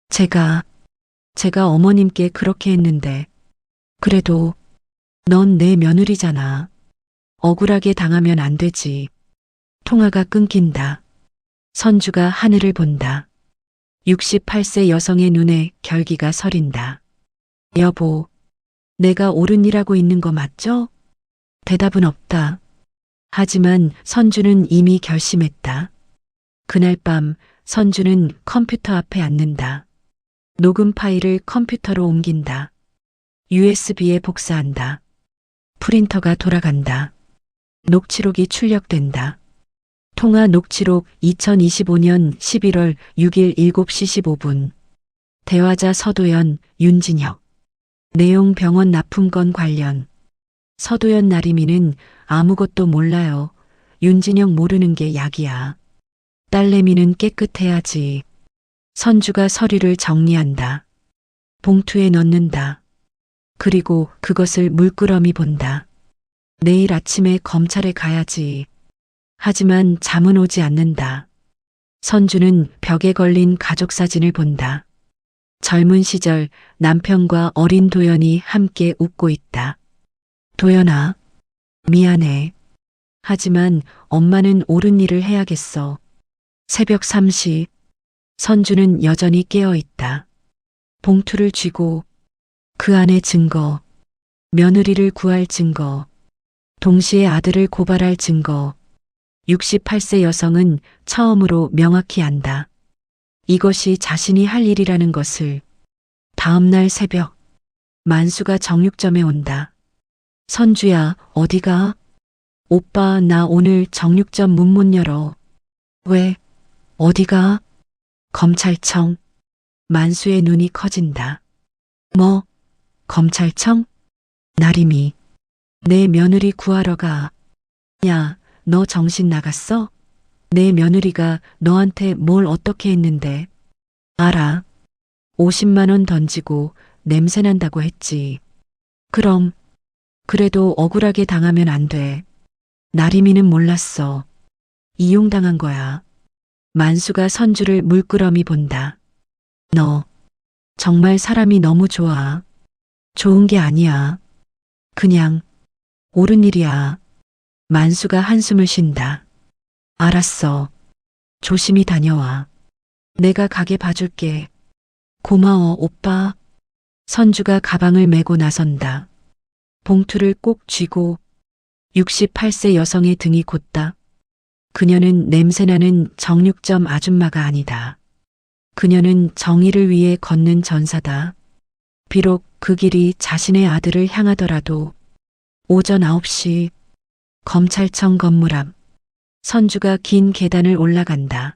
제가 어머님께 그렇게 했는데, 그래도 넌 내 며느리잖아. 억울하게 당하면 안 되지. 통화가 끊긴다. 선주가 하늘을 본다. 68세 여성의 눈에 결기가 서린다. 여보, 내가 옳은 일하고 있는 거 맞죠? 대답은 없다. 하지만 선주는 이미 결심했다. 그날 밤 선주는 컴퓨터 앞에 앉는다. 녹음 파일을 컴퓨터로 옮긴다. USB에 복사한다. 프린터가 돌아간다. 녹취록이 출력된다. 통화 녹취록 2025년 11월 6일 7시 15분. 대화자 서도연, 윤진혁. 내용 병원 납품건 관련. 서도연 나림이는 아무것도 몰라요. 윤진혁 모르는 게 약이야. 딸내미는 깨끗해야지. 선주가 서류를 정리한다. 봉투에 넣는다. 그리고 그것을 물끄러미 본다. 내일 아침에 검찰에 가야지. 하지만 잠은 오지 않는다. 선주는 벽에 걸린 가족 사진을 본다. 젊은 시절 남편과 어린 도연이 함께 웃고 있다. 도연아, 미안해. 하지만 엄마는 옳은 일을 해야겠어. 새벽 3시. 선주는 여전히 깨어 있다. 봉투를 쥐고 그 안에 증거, 며느리를 구할 증거, 동시에 아들을 고발할 증거. 68세 여성은 처음으로 명확히 안다. 이것이 자신이 할 일이라는 것을. 다음 날 새벽, 만수가 정육점에 온다. 선주야, 어디가? 오빠, 나 오늘 정육점 문 못 열어. 왜? 어디가? 검찰청. 만수의 눈이 커진다. 뭐? 검찰청? 나림이. 내 며느리 구하러 가. 야, 너 정신 나갔어? 내 며느리가 너한테 뭘 어떻게 했는데. 알아. 50만 원 던지고 냄새난다고 했지. 그럼. 그래도 억울하게 당하면 안 돼. 나림이는 몰랐어. 이용당한 거야. 만수가 선주를 물끄러미 본다. 너 정말 사람이 너무 좋아. 좋은 게 아니야. 그냥 옳은 일이야. 만수가 한숨을 쉰다. 알았어. 조심히 다녀와. 내가 가게 봐줄게. 고마워, 오빠. 선주가 가방을 메고 나선다. 봉투를 꼭 쥐고 68세 여성의 등이 곧다. 그녀는 냄새나는 정육점 아줌마가 아니다. 그녀는 정의를 위해 걷는 전사다. 비록 그 길이 자신의 아들을 향하더라도. 오전 9시 검찰청 건물 앞. 선주가 긴 계단을 올라간다.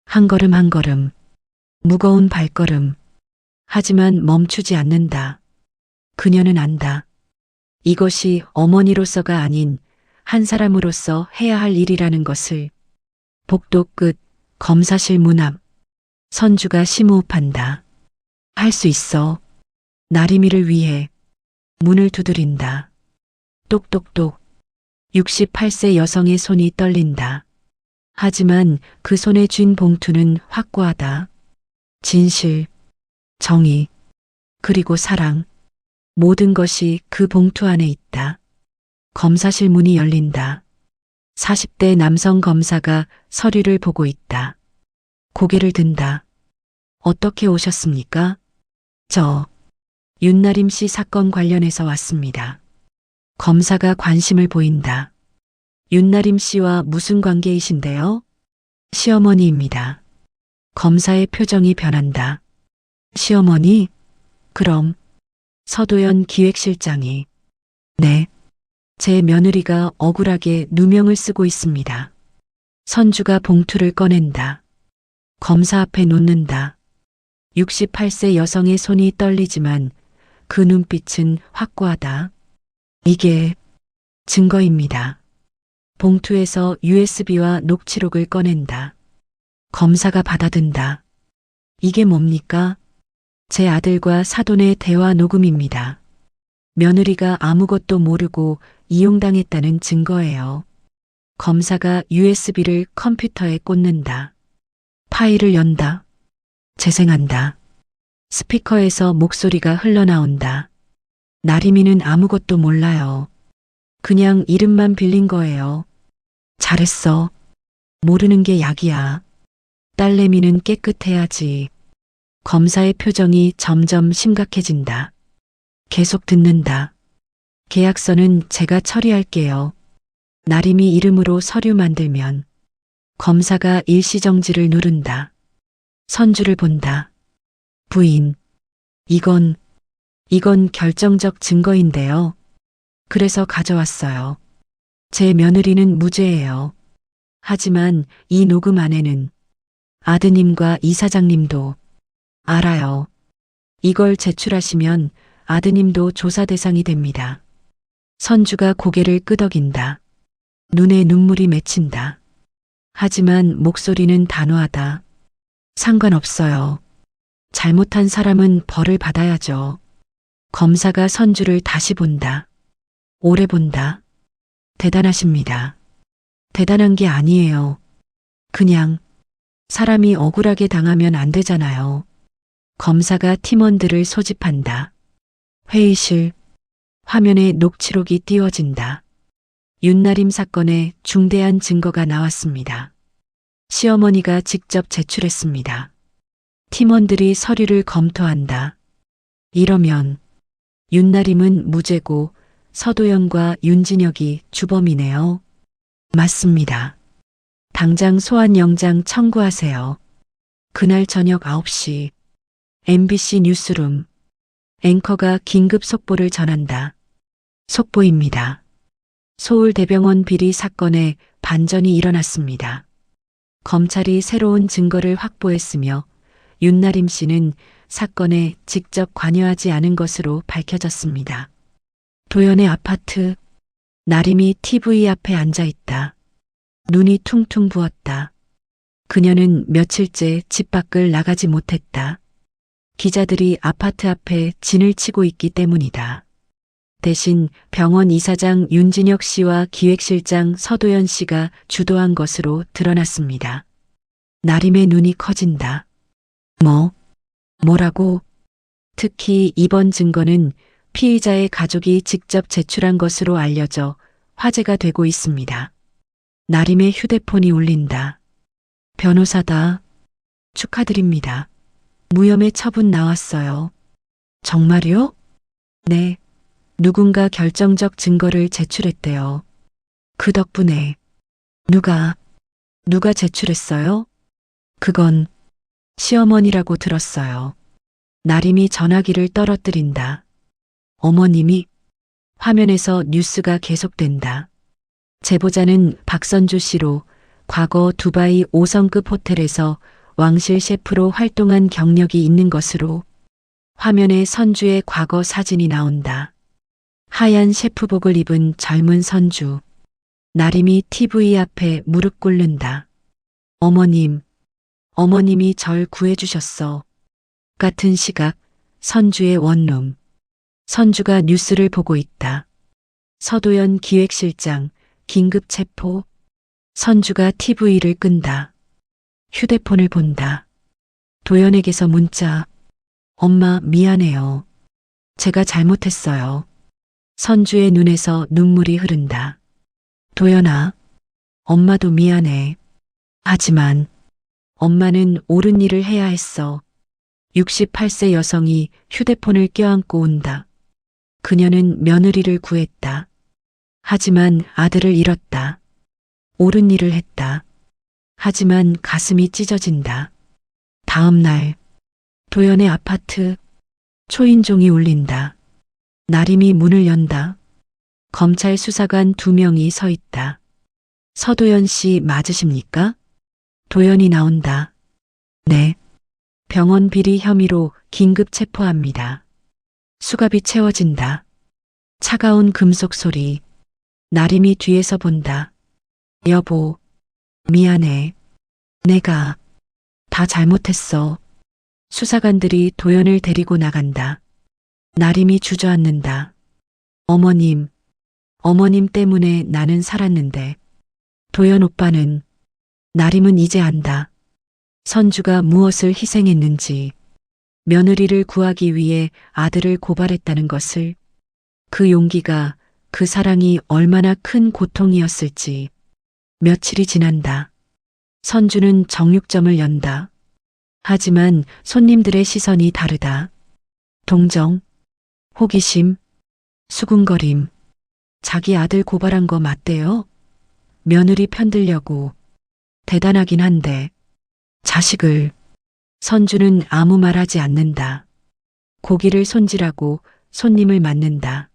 한 걸음 한 걸음. 무거운 발걸음. 하지만 멈추지 않는다. 그녀는 안다. 이것이 어머니로서가 아닌 한 사람으로서 해야 할 일이라는 것을. 복도 끝 검사실 문 앞. 선주가 심호흡한다. 할 수 있어. 나림이를 위해. 문을 두드린다. 똑똑똑. 68세 여성의 손이 떨린다. 하지만 그 손에 쥔 봉투는 확고하다. 진실, 정의, 그리고 사랑. 모든 것이 그 봉투 안에 있다. 검사실 문이 열린다. 40대 남성 검사가 서류를 보고 있다. 고개를 든다. 어떻게 오셨습니까? 저 윤나림 씨 사건 관련해서 왔습니다. 검사가 관심을 보인다. 윤나림 씨와 무슨 관계이신데요? 시어머니입니다. 검사의 표정이 변한다. 시어머니? 그럼 서도연 기획실장이. 네. 제 며느리가 억울하게 누명을 쓰고 있습니다. 선주가 봉투를 꺼낸다. 검사 앞에 놓는다. 68세 여성의 손이 떨리지만 그 눈빛은 확고하다. 이게 증거입니다. 봉투에서 USB와 녹취록을 꺼낸다. 검사가 받아든다. 이게 뭡니까? 제 아들과 사돈의 대화 녹음입니다. 며느리가 아무것도 모르고 이용당했다는 증거예요. 검사가 USB를 컴퓨터에 꽂는다. 파일을 연다. 재생한다. 스피커에서 목소리가 흘러나온다. 나림이는 아무것도 몰라요. 그냥 이름만 빌린 거예요. 잘했어. 모르는 게 약이야. 딸내미는 깨끗해야지. 검사의 표정이 점점 심각해진다. 계속 듣는다. 계약서는 제가 처리할게요. 나림이 이름으로 서류 만들면 검사가 일시정지를 누른다. 선주를 본다. 부인, 이건 결정적 증거인데요. 그래서 가져왔어요. 제 며느리는 무죄예요. 하지만 이 녹음 안에는 아드님과 이사장님도 알아요. 이걸 제출하시면 아드님도 조사 대상이 됩니다. 선주가 고개를 끄덕인다. 눈에 눈물이 맺힌다. 하지만 목소리는 단호하다. 상관없어요. 잘못한 사람은 벌을 받아야죠. 검사가 선주를 다시 본다. 오래 본다. 대단하십니다. 대단한 게 아니에요. 그냥 사람이 억울하게 당하면 안 되잖아요. 검사가 팀원들을 소집한다. 회의실, 화면에 녹취록이 띄워진다. 윤나림 사건의 중대한 증거가 나왔습니다. 시어머니가 직접 제출했습니다. 팀원들이 서류를 검토한다. 이러면 윤나림은 무죄고 서도연과 윤진혁이 주범이네요. 맞습니다. 당장 소환영장 청구하세요. 그날 저녁 9시 MBC 뉴스룸 앵커가 긴급 속보를 전한다. 속보입니다. 서울대병원 비리 사건에 반전이 일어났습니다. 검찰이 새로운 증거를 확보했으며 윤나림 씨는 사건에 직접 관여하지 않은 것으로 밝혀졌습니다. 도연의 아파트, 나림이 TV 앞에 앉아 있다. 눈이 퉁퉁 부었다. 그녀는 며칠째 집 밖을 나가지 못했다. 기자들이 아파트 앞에 진을 치고 있기 때문이다. 대신 병원 이사장 윤진혁 씨와 기획실장 서도연 씨가 주도한 것으로 드러났습니다. 나림의 눈이 커진다. 뭐라고? 특히 이번 증거는 피의자의 가족이 직접 제출한 것으로 알려져 화제가 되고 있습니다. 나림의 휴대폰이 울린다. 변호사다. 축하드립니다. 무혐의 처분 나왔어요. 정말요? 네. 누군가 결정적 증거를 제출했대요. 그 덕분에 누가 제출했어요? 그건 시어머니라고 들었어요. 나림이 전화기를 떨어뜨린다. 어머님이? 화면에서 뉴스가 계속된다. 제보자는 박선주 씨로 과거 두바이 5성급 호텔에서 왕실 셰프로 활동한 경력이 있는 것으로 화면에 선주의 과거 사진이 나온다. 하얀 셰프복을 입은 젊은 선주. 나림이 TV 앞에 무릎 꿇는다. 어머님이 절 구해주셨어. 같은 시각 선주의 원룸. 선주가 뉴스를 보고 있다. 서도연 기획실장 긴급 체포. 선주가 TV를 끈다. 휴대폰을 본다. 도연에게서 문자. 엄마 미안해요. 제가 잘못했어요. 선주의 눈에서 눈물이 흐른다. 도연아, 엄마도 미안해. 하지만 엄마는 옳은 일을 해야 했어. 68세 여성이 휴대폰을 껴안고 운다. 그녀는 며느리를 구했다. 하지만 아들을 잃었다. 옳은 일을 했다. 하지만 가슴이 찢어진다. 다음 날 도연의 아파트. 초인종이 울린다. 나림이 문을 연다. 검찰 수사관 2명이 서 있다. 서도연 씨 맞으십니까? 도연이 나온다. 네. 병원 비리 혐의로 긴급 체포합니다. 수갑이 채워진다. 차가운 금속 소리. 나림이 뒤에서 본다. 여보, 미안해. 내가 다 잘못했어. 수사관들이 도연을 데리고 나간다. 나림이 주저앉는다. 어머님, 어머님 때문에 나는 살았는데. 도연 오빠는, 나림은 이제 안다. 선주가 무엇을 희생했는지, 며느리를 구하기 위해 아들을 고발했다는 것을, 그 용기가, 그 사랑이 얼마나 큰 고통이었을지. 며칠이 지난다. 선주는 정육점을 연다. 하지만 손님들의 시선이 다르다. 동정, 호기심, 수군거림. 자기 아들 고발한 거 맞대요? 며느리 편들려고. 대단하긴 한데. 자식을. 선주는 아무 말하지 않는다. 고기를 손질하고 손님을 맞는다.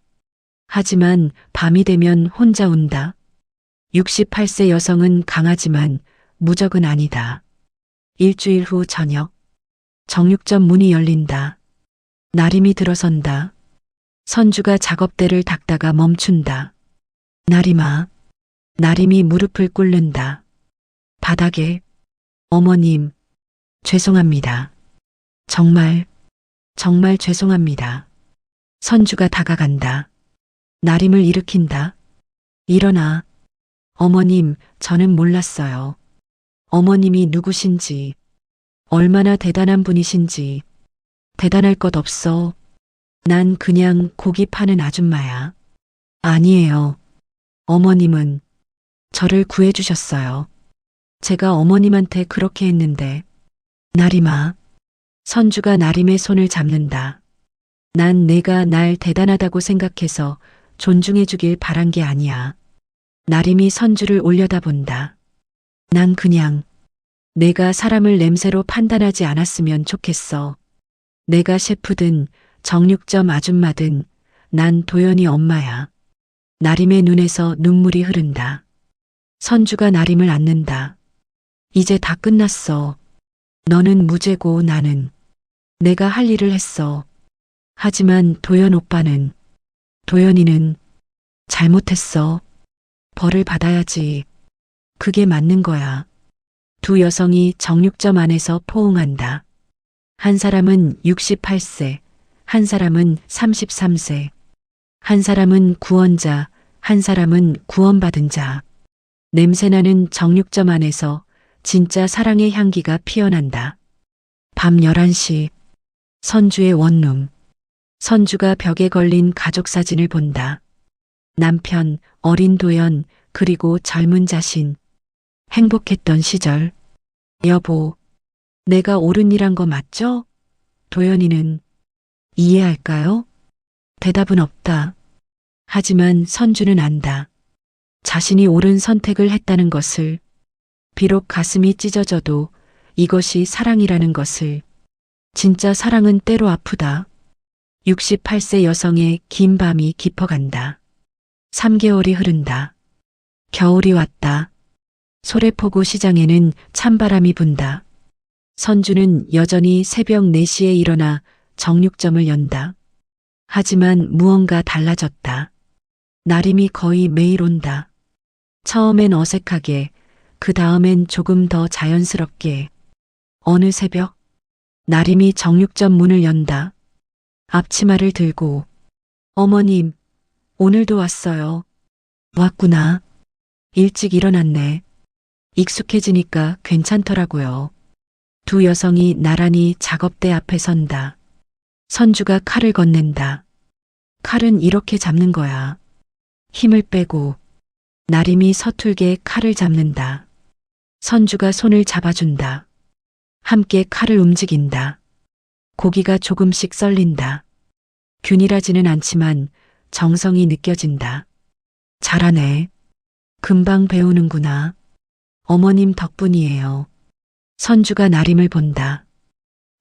하지만 밤이 되면 혼자 운다. 68세 여성은 강하지만 무적은 아니다. 일주일 후 저녁. 정육점 문이 열린다. 나림이 들어선다. 선주가 작업대를 닦다가 멈춘다. 나림아. 나림이 무릎을 꿇는다. 바닥에. 어머님. 죄송합니다. 정말 죄송합니다. 선주가 다가간다. 나림을 일으킨다. 일어나. 어머님, 저는 몰랐어요. 어머님이 누구신지, 얼마나 대단한 분이신지. 대단할 것 없어. 난 그냥 고기 파는 아줌마야. 아니에요. 어머님은 저를 구해주셨어요. 제가 어머님한테 그렇게 했는데. 나림아. 선주가 나림의 손을 잡는다. 난 내가 날 대단하다고 생각해서 존중해주길 바란 게 아니야. 나림이 선주를 올려다본다. 난 그냥 내가 사람을 냄새로 판단하지 않았으면 좋겠어. 내가 셰프든 정육점 아줌마든 난 도연이 엄마야. 나림의 눈에서 눈물이 흐른다. 선주가 나림을 안는다. 이제 다 끝났어. 너는 무죄고 나는. 내가 할 일을 했어. 하지만 도연 오빠는, 도연이는 잘못했어. 벌을 받아야지. 그게 맞는 거야. 두 여성이 정육점 안에서 포옹한다. 한 사람은 68세, 한 사람은 33세. 한 사람은 구원자, 한 사람은 구원받은 자. 냄새나는 정육점 안에서 진짜 사랑의 향기가 피어난다. 밤 11시. 선주의 원룸. 선주가 벽에 걸린 가족 사진을 본다. 남편, 어린 도연, 그리고 젊은 자신. 행복했던 시절. 여보, 내가 옳은 일 한 거 맞죠? 도연이는 이해할까요? 대답은 없다. 하지만 선주는 안다. 자신이 옳은 선택을 했다는 것을. 비록 가슴이 찢어져도 이것이 사랑이라는 것을. 진짜 사랑은 때로 아프다. 68세 여성의 긴 밤이 깊어간다. 3개월이 흐른다. 겨울이 왔다. 소래포구 시장에는 찬바람이 분다. 선주는 여전히 새벽 4시에 일어나 정육점을 연다. 하지만 무언가 달라졌다. 나림이 거의 매일 온다. 처음엔 어색하게, 그 다음엔 조금 더 자연스럽게. 어느 새벽, 나림이 정육점 문을 연다. 앞치마를 들고. 어머님, 오늘도 왔어요. 왔구나. 일찍 일어났네. 익숙해지니까 괜찮더라고요. 두 여성이 나란히 작업대 앞에 선다. 선주가 칼을 건넨다. 칼은 이렇게 잡는 거야. 힘을 빼고. 나림이 서툴게 칼을 잡는다. 선주가 손을 잡아준다. 함께 칼을 움직인다. 고기가 조금씩 썰린다. 균일하지는 않지만 정성이 느껴진다. 잘하네. 금방 배우는구나. 어머님 덕분이에요. 선주가 나림을 본다.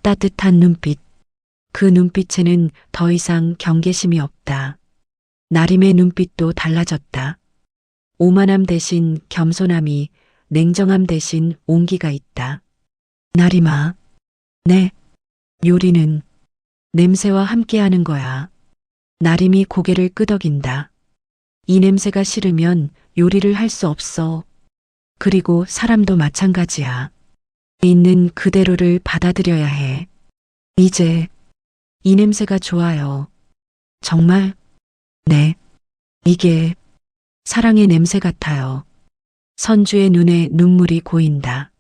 따뜻한 눈빛. 그 눈빛에는 더 이상 경계심이 없다. 나림의 눈빛도 달라졌다. 오만함 대신 겸손함이, 냉정함 대신 온기가 있다. 나림아, 네. 요리는 냄새와 함께하는 거야. 나림이 고개를 끄덕인다. 이 냄새가 싫으면 요리를 할 수 없어. 그리고 사람도 마찬가지야. 있는 그대로를 받아들여야 해. 이제 이 냄새가 좋아요. 정말? 네. 이게 사랑의 냄새 같아요. 선주의 눈에 눈물이 고인다.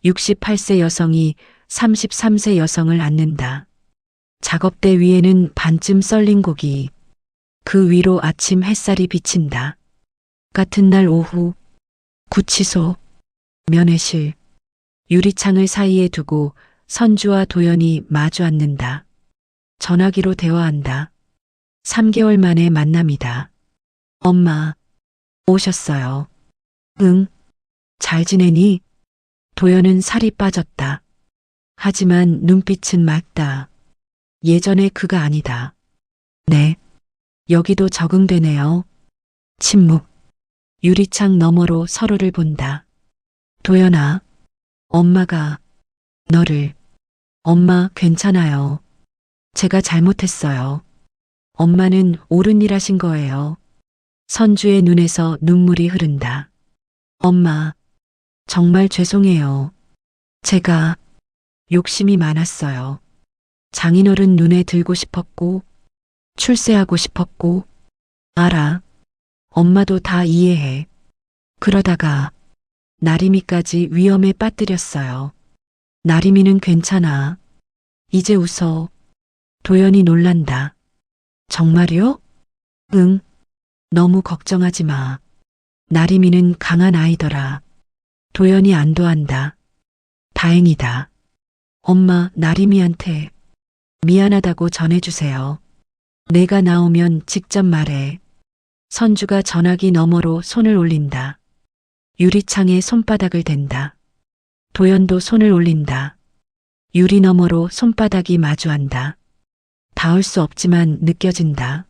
68세 여성이 33세 여성을 안는다. 작업대 위에는 반쯤 썰린 고기. 그 위로 아침 햇살이 비친다. 같은 날 오후, 구치소, 면회실, 유리창을 사이에 두고 선주와 도연이 마주 앉는다. 전화기로 대화한다. 3개월 만에 만남이다. 엄마, 오셨어요. 응, 잘 지내니? 도연은 살이 빠졌다. 하지만 눈빛은 맑다. 예전의 그가 아니다. 네, 여기도 적응되네요. 침묵. 유리창 너머로 서로를 본다. 도연아, 엄마가 너를. 엄마, 괜찮아요. 제가 잘못했어요. 엄마는 옳은 일 하신 거예요. 선주의 눈에서 눈물이 흐른다. 엄마, 정말 죄송해요. 제가 욕심이 많았어요. 장인어른 눈에 들고 싶었고, 출세하고 싶었고, 알아. 엄마도 다 이해해. 그러다가 나림이까지 위험에 빠뜨렸어요. 나림이는 괜찮아. 이제 웃어. 도연이 놀란다. 정말요? 응. 너무 걱정하지 마. 나림이는 강한 아이더라. 도연이 안도한다. 다행이다. 엄마, 나림이한테 미안하다고 전해주세요. 내가 나오면 직접 말해. 선주가 전화기 너머로 손을 올린다. 유리창에 손바닥을 댄다. 도연도 손을 올린다. 유리 너머로 손바닥이 마주한다. 닿을 수 없지만 느껴진다.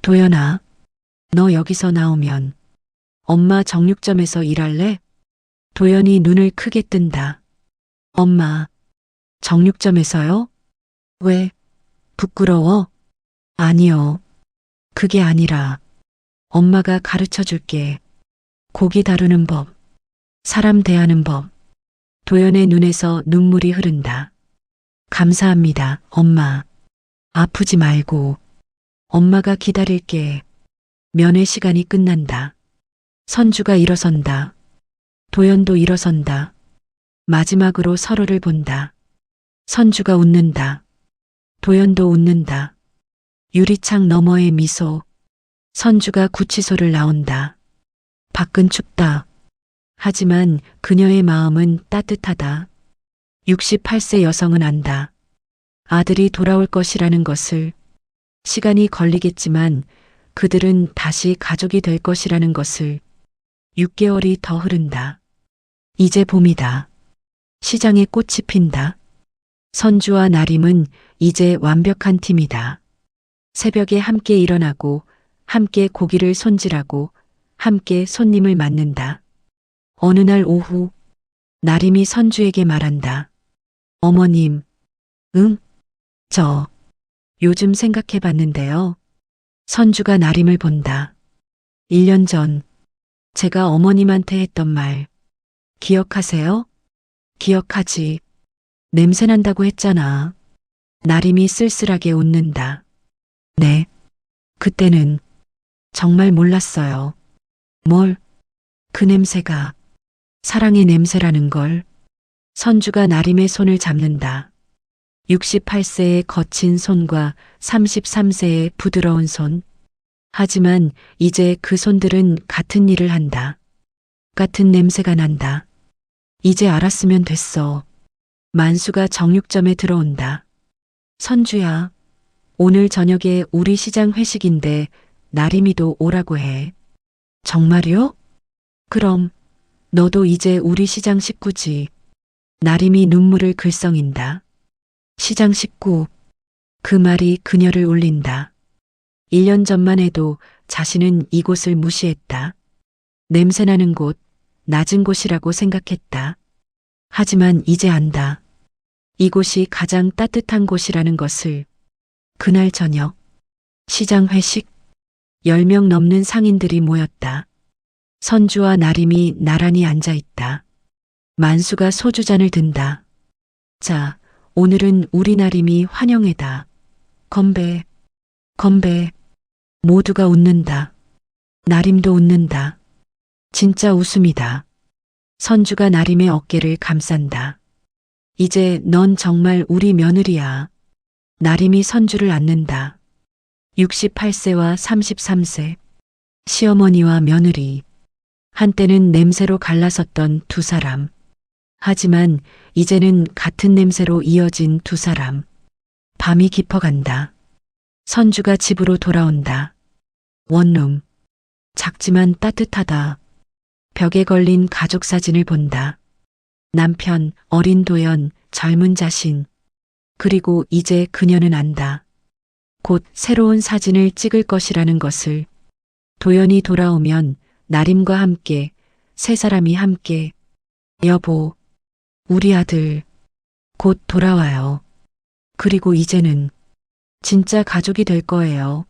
도연아, 너 여기서 나오면 엄마 정육점에서 일할래? 도연이 눈을 크게 뜬다. 엄마, 정육점에서요? 왜? 부끄러워? 아니요. 그게 아니라 엄마가 가르쳐 줄게. 고기 다루는 법, 사람 대하는 법. 도연의 눈에서 눈물이 흐른다. 감사합니다, 엄마. 아프지 말고. 엄마가 기다릴게. 면회 시간이 끝난다. 선주가 일어선다. 도연도 일어선다. 마지막으로 서로를 본다. 선주가 웃는다. 도연도 웃는다. 유리창 너머의 미소. 선주가 구치소를 나온다. 밖은 춥다. 하지만 그녀의 마음은 따뜻하다. 68세 여성은 안다. 아들이 돌아올 것이라는 것을. 시간이 걸리겠지만 그들은 다시 가족이 될 것이라는 것을. 6개월이 더 흐른다. 이제 봄이다. 시장에 꽃이 핀다. 선주와 나림은 이제 완벽한 팀이다. 새벽에 함께 일어나고 함께 고기를 손질하고 함께 손님을 맞는다. 어느 날 오후 나림이 선주에게 말한다. 어머님, 응? 저 요즘 생각해 봤는데요. 선주가 나림을 본다. 1년 전 제가 어머님한테 했던 말 기억하세요? 기억하지. 냄새 난다고 했잖아. 나림이 쓸쓸하게 웃는다. 네. 그때는 정말 몰랐어요. 뭘? 그 냄새가 사랑의 냄새라는 걸. 선주가 나림의 손을 잡는다. 68세의 거친 손과 33세의 부드러운 손. 하지만 이제 그 손들은 같은 일을 한다. 같은 냄새가 난다. 이제 알았으면 됐어. 만수가 정육점에 들어온다. 선주야, 오늘 저녁에 우리 시장 회식인데 나림이도 오라고 해. 정말요? 그럼 너도 이제 우리 시장 식구지. 나림이 눈물을 글썽인다. 시장 식구. 그 말이 그녀를 울린다. 1년 전만 해도 자신은 이곳을 무시했다. 냄새나는 곳, 낮은 곳이라고 생각했다. 하지만 이제 안다. 이곳이 가장 따뜻한 곳이라는 것을. 그날 저녁, 시장 회식, 10명 넘는 상인들이 모였다. 선주와 나림이 나란히 앉아 있다. 만수가 소주잔을 든다. 자, 오늘은 우리 나림이 환영회다. 건배, 건배. 모두가 웃는다. 나림도 웃는다. 진짜 웃음이다. 선주가 나림의 어깨를 감싼다. 이제 넌 정말 우리 며느리야. 나림이 선주를 안는다. 68세와 33세. 시어머니와 며느리. 한때는 냄새로 갈라섰던 두 사람. 하지만 이제는 같은 냄새로 이어진 두 사람. 밤이 깊어간다. 선주가 집으로 돌아온다. 원룸. 작지만 따뜻하다. 벽에 걸린 가족 사진을 본다. 남편, 어린 도연, 젊은 자신. 그리고 이제 그녀는 안다. 곧 새로운 사진을 찍을 것이라는 것을. 도연이 돌아오면 나림과 함께, 세 사람이 함께. 여보, 우리 아들, 곧 돌아와요. 그리고 이제는 진짜 가족이 될 거예요.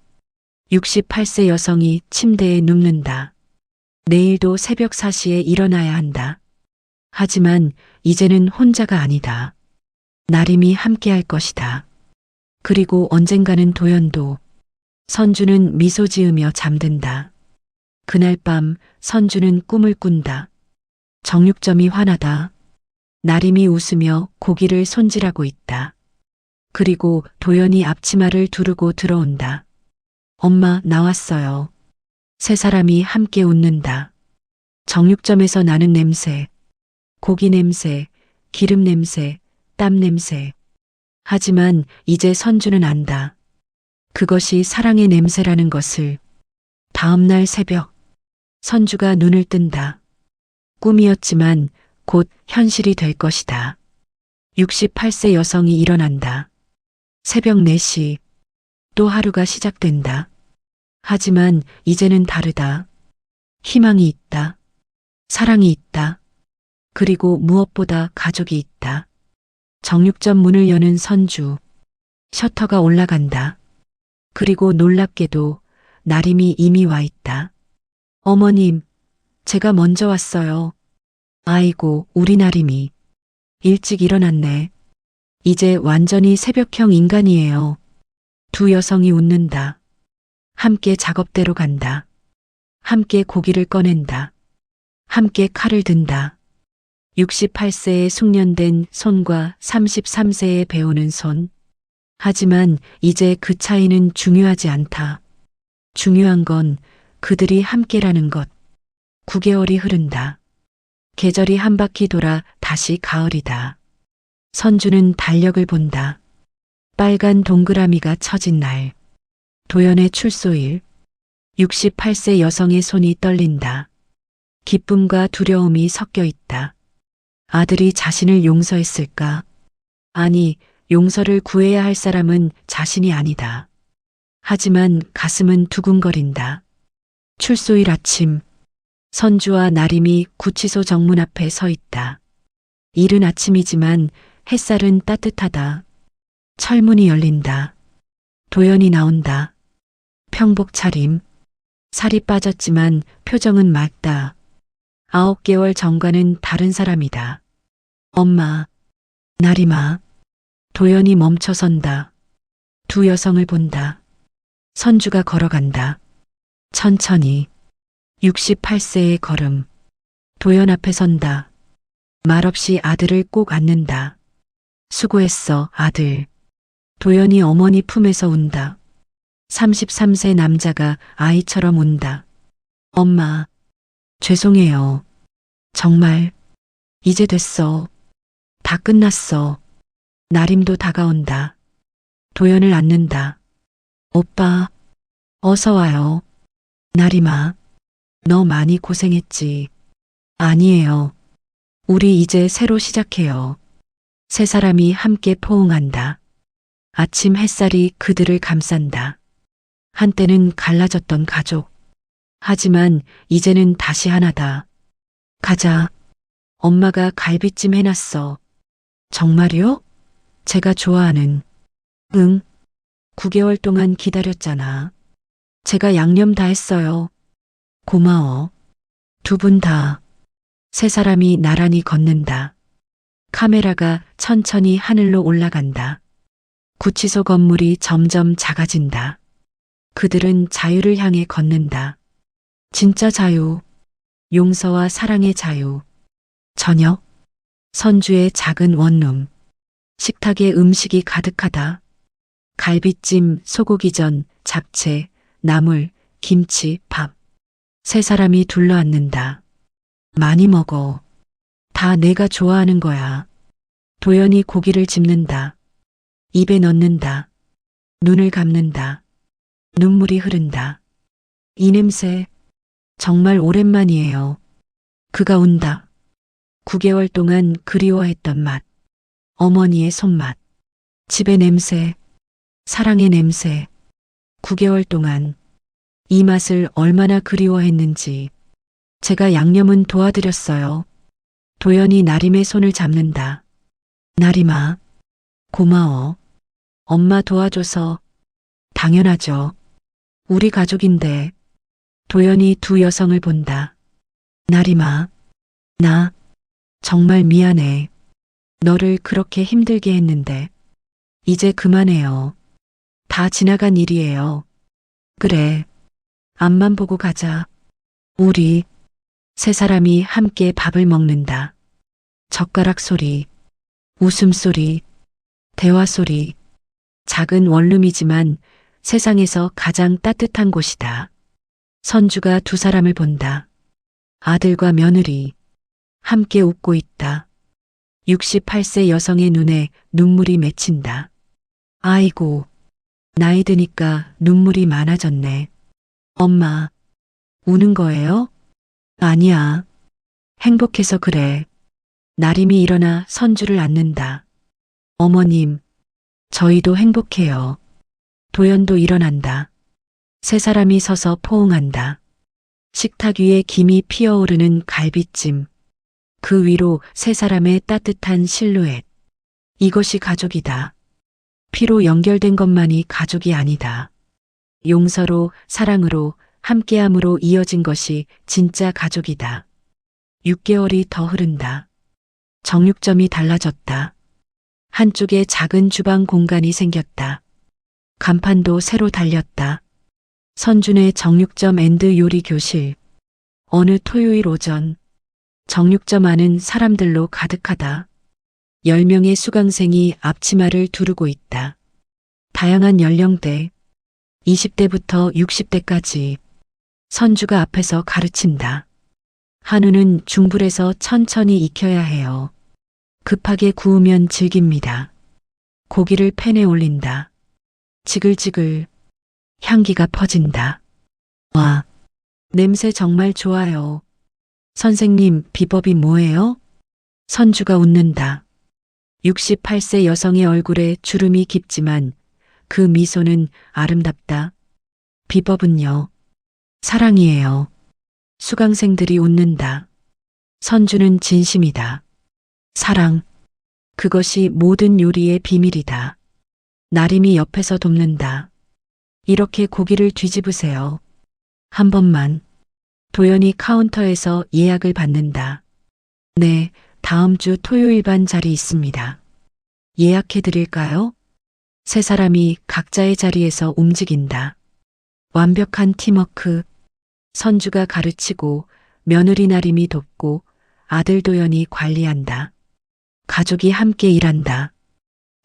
68세 여성이 침대에 눕는다. 내일도 새벽 4시에 일어나야 한다. 하지만 이제는 혼자가 아니다. 나림이 함께 할 것이다. 그리고 언젠가는 도연도. 선주는 미소 지으며 잠든다. 그날 밤 선주는 꿈을 꾼다. 정육점이 환하다. 나림이 웃으며 고기를 손질하고 있다. 그리고 도연이 앞치마를 두르고 들어온다. 엄마, 나왔어요. 세 사람이 함께 웃는다. 정육점에서 나는 냄새. 고기 냄새, 기름 냄새, 땀 냄새. 하지만 이제 선주는 안다. 그것이 사랑의 냄새라는 것을. 다음 날 새벽, 선주가 눈을 뜬다. 꿈이었지만 곧 현실이 될 것이다. 68세 여성이 일어난다. 새벽 4시, 또 하루가 시작된다. 하지만 이제는 다르다. 희망이 있다. 사랑이 있다. 그리고 무엇보다 가족이 있다. 정육점 문을 여는 선주. 셔터가 올라간다. 그리고 놀랍게도 나림이 이미 와 있다. 어머님, 제가 먼저 왔어요. 아이고, 우리 나림이. 일찍 일어났네. 이제 완전히 새벽형 인간이에요. 두 여성이 웃는다. 함께 작업대로 간다. 함께 고기를 꺼낸다. 함께 칼을 든다. 68세의 숙련된 손과 33세의 배우는 손. 하지만 이제 그 차이는 중요하지 않다. 중요한 건 그들이 함께라는 것. 9개월이 흐른다. 계절이 한 바퀴 돌아 다시 가을이다. 선주는 달력을 본다. 빨간 동그라미가 쳐진 날. 도연의 출소일. 68세 여성의 손이 떨린다. 기쁨과 두려움이 섞여 있다. 아들이 자신을 용서했을까? 아니, 용서를 구해야 할 사람은 자신이 아니다. 하지만 가슴은 두근거린다. 출소일 아침. 선주와 나림이 구치소 정문 앞에 서 있다. 이른 아침이지만 햇살은 따뜻하다. 철문이 열린다. 도연이 나온다. 평복 차림. 살이 빠졌지만 표정은 맑다. 9개월 전과는 다른 사람이다. 엄마, 나림아. 도연이 멈춰선다. 두 여성을 본다. 선주가 걸어간다. 천천히. 68세의 걸음. 도연 앞에 선다. 말없이 아들을 꼭 안는다. 수고했어, 아들. 도연이 어머니 품에서 운다. 33세 남자가 아이처럼 운다. 엄마, 죄송해요. 정말, 이제 됐어. 다 끝났어. 나림도 다가온다. 도연을 안는다. 오빠, 어서 와요. 나림아, 너 많이 고생했지. 아니에요. 우리 이제 새로 시작해요. 세 사람이 함께 포옹한다. 아침 햇살이 그들을 감싼다. 한때는 갈라졌던 가족. 하지만 이제는 다시 하나다. 가자. 엄마가 갈비찜 해놨어. 정말요? 제가 좋아하는. 응. 9개월 동안 기다렸잖아. 제가 양념 다 했어요. 고마워. 두 분 다. 세 사람이 나란히 걷는다. 카메라가 천천히 하늘로 올라간다. 구치소 건물이 점점 작아진다. 그들은 자유를 향해 걷는다. 진짜 자유. 용서와 사랑의 자유. 저녁. 선주의 작은 원룸. 식탁에 음식이 가득하다. 갈비찜, 소고기전, 잡채, 나물, 김치, 밥. 세 사람이 둘러앉는다. 많이 먹어. 다 내가 좋아하는 거야. 도연이 고기를 집는다. 입에 넣는다. 눈을 감는다. 눈물이 흐른다. 이 냄새 정말 오랜만이에요. 그가 운다. 9개월 동안 그리워했던 맛. 어머니의 손맛. 집의 냄새. 사랑의 냄새. 9개월 동안 이 맛을 얼마나 그리워했는지. 제가 양념은 도와드렸어요. 도연이 나림의 손을 잡는다. 나림아, 고마워. 엄마 도와줘서. 당연하죠. 우리 가족인데. 도연이 두 여성을 본다. 나림아, 나 정말 미안해. 너를 그렇게 힘들게 했는데. 이제 그만해요. 다 지나간 일이에요. 그래. 앞만 보고 가자. 우리 세 사람이 함께 밥을 먹는다. 젓가락 소리, 웃음소리, 대화 소리. 작은 원룸이지만 세상에서 가장 따뜻한 곳이다. 선주가 두 사람을 본다. 아들과 며느리. 함께 웃고 있다. 68세 여성의 눈에 눈물이 맺힌다. 아이고, 나이 드니까 눈물이 많아졌네. 엄마, 우는 거예요? 아니야. 행복해서 그래. 나림이 일어나 선주를 안는다. 어머님, 저희도 행복해요. 도연도 일어난다. 세 사람이 서서 포옹한다. 식탁 위에 김이 피어오르는 갈비찜. 그 위로 세 사람의 따뜻한 실루엣. 이것이 가족이다. 피로 연결된 것만이 가족이 아니다. 용서로, 사랑으로, 함께함으로 이어진 것이 진짜 가족이다. 6개월이 더 흐른다. 정육점이 달라졌다. 한쪽에 작은 주방 공간이 생겼다. 간판도 새로 달렸다. 선준의 정육점 앤드 요리 교실. 어느 토요일 오전. 정육점 안은 사람들로 가득하다. 10명의 수강생이 앞치마를 두르고 있다. 다양한 연령대. 20대부터 60대까지. 선주가 앞에서 가르친다. 한우는 중불에서 천천히 익혀야 해요. 급하게 구우면 질깁니다. 고기를 팬에 올린다. 지글지글. 향기가 퍼진다. 와, 냄새 정말 좋아요. 선생님, 비법이 뭐예요? 선주가 웃는다. 68세 여성의 얼굴에 주름이 깊지만 그 미소는 아름답다. 비법은요. 사랑이에요. 수강생들이 웃는다. 선주는 진심이다. 사랑. 그것이 모든 요리의 비밀이다. 나림이 옆에서 돕는다. 이렇게 고기를 뒤집으세요. 한 번만. 도연이 카운터에서 예약을 받는다. 네, 다음 주 토요일 반 자리 있습니다. 예약해 드릴까요? 세 사람이 각자의 자리에서 움직인다. 완벽한 팀워크. 선주가 가르치고 며느리 나림이 돕고 아들 도연이 관리한다. 가족이 함께 일한다.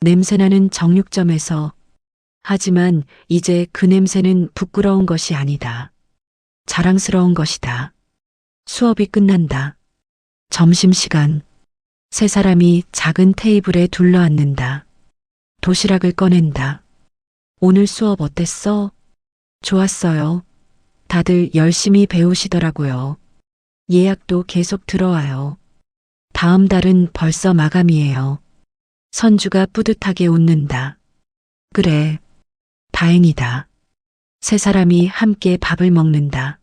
냄새나는 정육점에서. 하지만 이제 그 냄새는 부끄러운 것이 아니다. 자랑스러운 것이다. 수업이 끝난다. 점심시간. 세 사람이 작은 테이블에 둘러앉는다. 도시락을 꺼낸다. 오늘 수업 어땠어? 좋았어요. 다들 열심히 배우시더라고요. 예약도 계속 들어와요. 다음 달은 벌써 마감이에요. 선주가 뿌듯하게 웃는다. 그래, 다행이다. 세 사람이 함께 밥을 먹는다.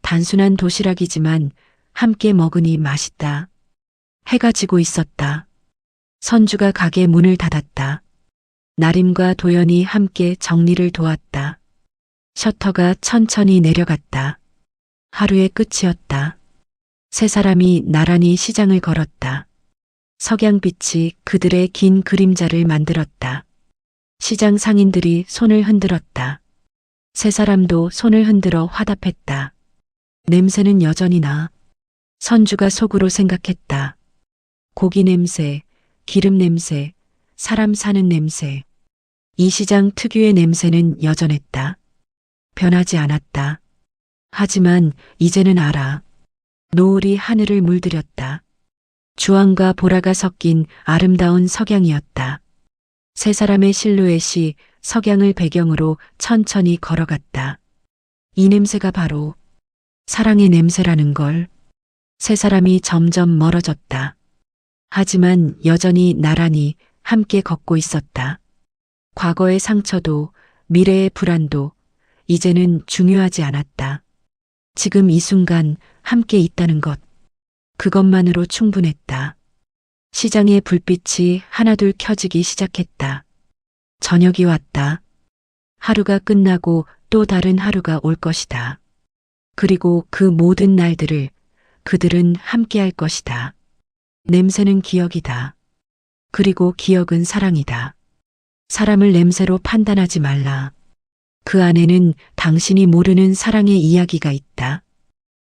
단순한 도시락이지만 함께 먹으니 맛있다. 해가 지고 있었다. 선주가 가게 문을 닫았다. 나림과 도연이 함께 정리를 도왔다. 셔터가 천천히 내려갔다. 하루의 끝이었다. 세 사람이 나란히 시장을 걸었다. 석양빛이 그들의 긴 그림자를 만들었다. 시장 상인들이 손을 흔들었다. 세 사람도 손을 흔들어 화답했다. 냄새는 여전히 나. 선주가 속으로 생각했다. 고기 냄새, 기름 냄새, 사람 사는 냄새. 이 시장 특유의 냄새는 여전했다. 변하지 않았다. 하지만 이제는 알아. 노을이 하늘을 물들였다. 주황과 보라가 섞인 아름다운 석양이었다. 세 사람의 실루엣이 석양을 배경으로 천천히 걸어갔다. 이 냄새가 바로 사랑의 냄새라는 걸. 세 사람이 점점 멀어졌다. 하지만 여전히 나란히 함께 걷고 있었다. 과거의 상처도 미래의 불안도 이제는 중요하지 않았다. 지금 이 순간 함께 있다는 것. 그것만으로 충분했다. 시장의 불빛이 하나둘 켜지기 시작했다. 저녁이 왔다. 하루가 끝나고 또 다른 하루가 올 것이다. 그리고 그 모든 날들을 그들은 함께 할 것이다. 냄새는 기억이다. 그리고 기억은 사랑이다. 사람을 냄새로 판단하지 말라. 그 안에는 당신이 모르는 사랑의 이야기가 있다.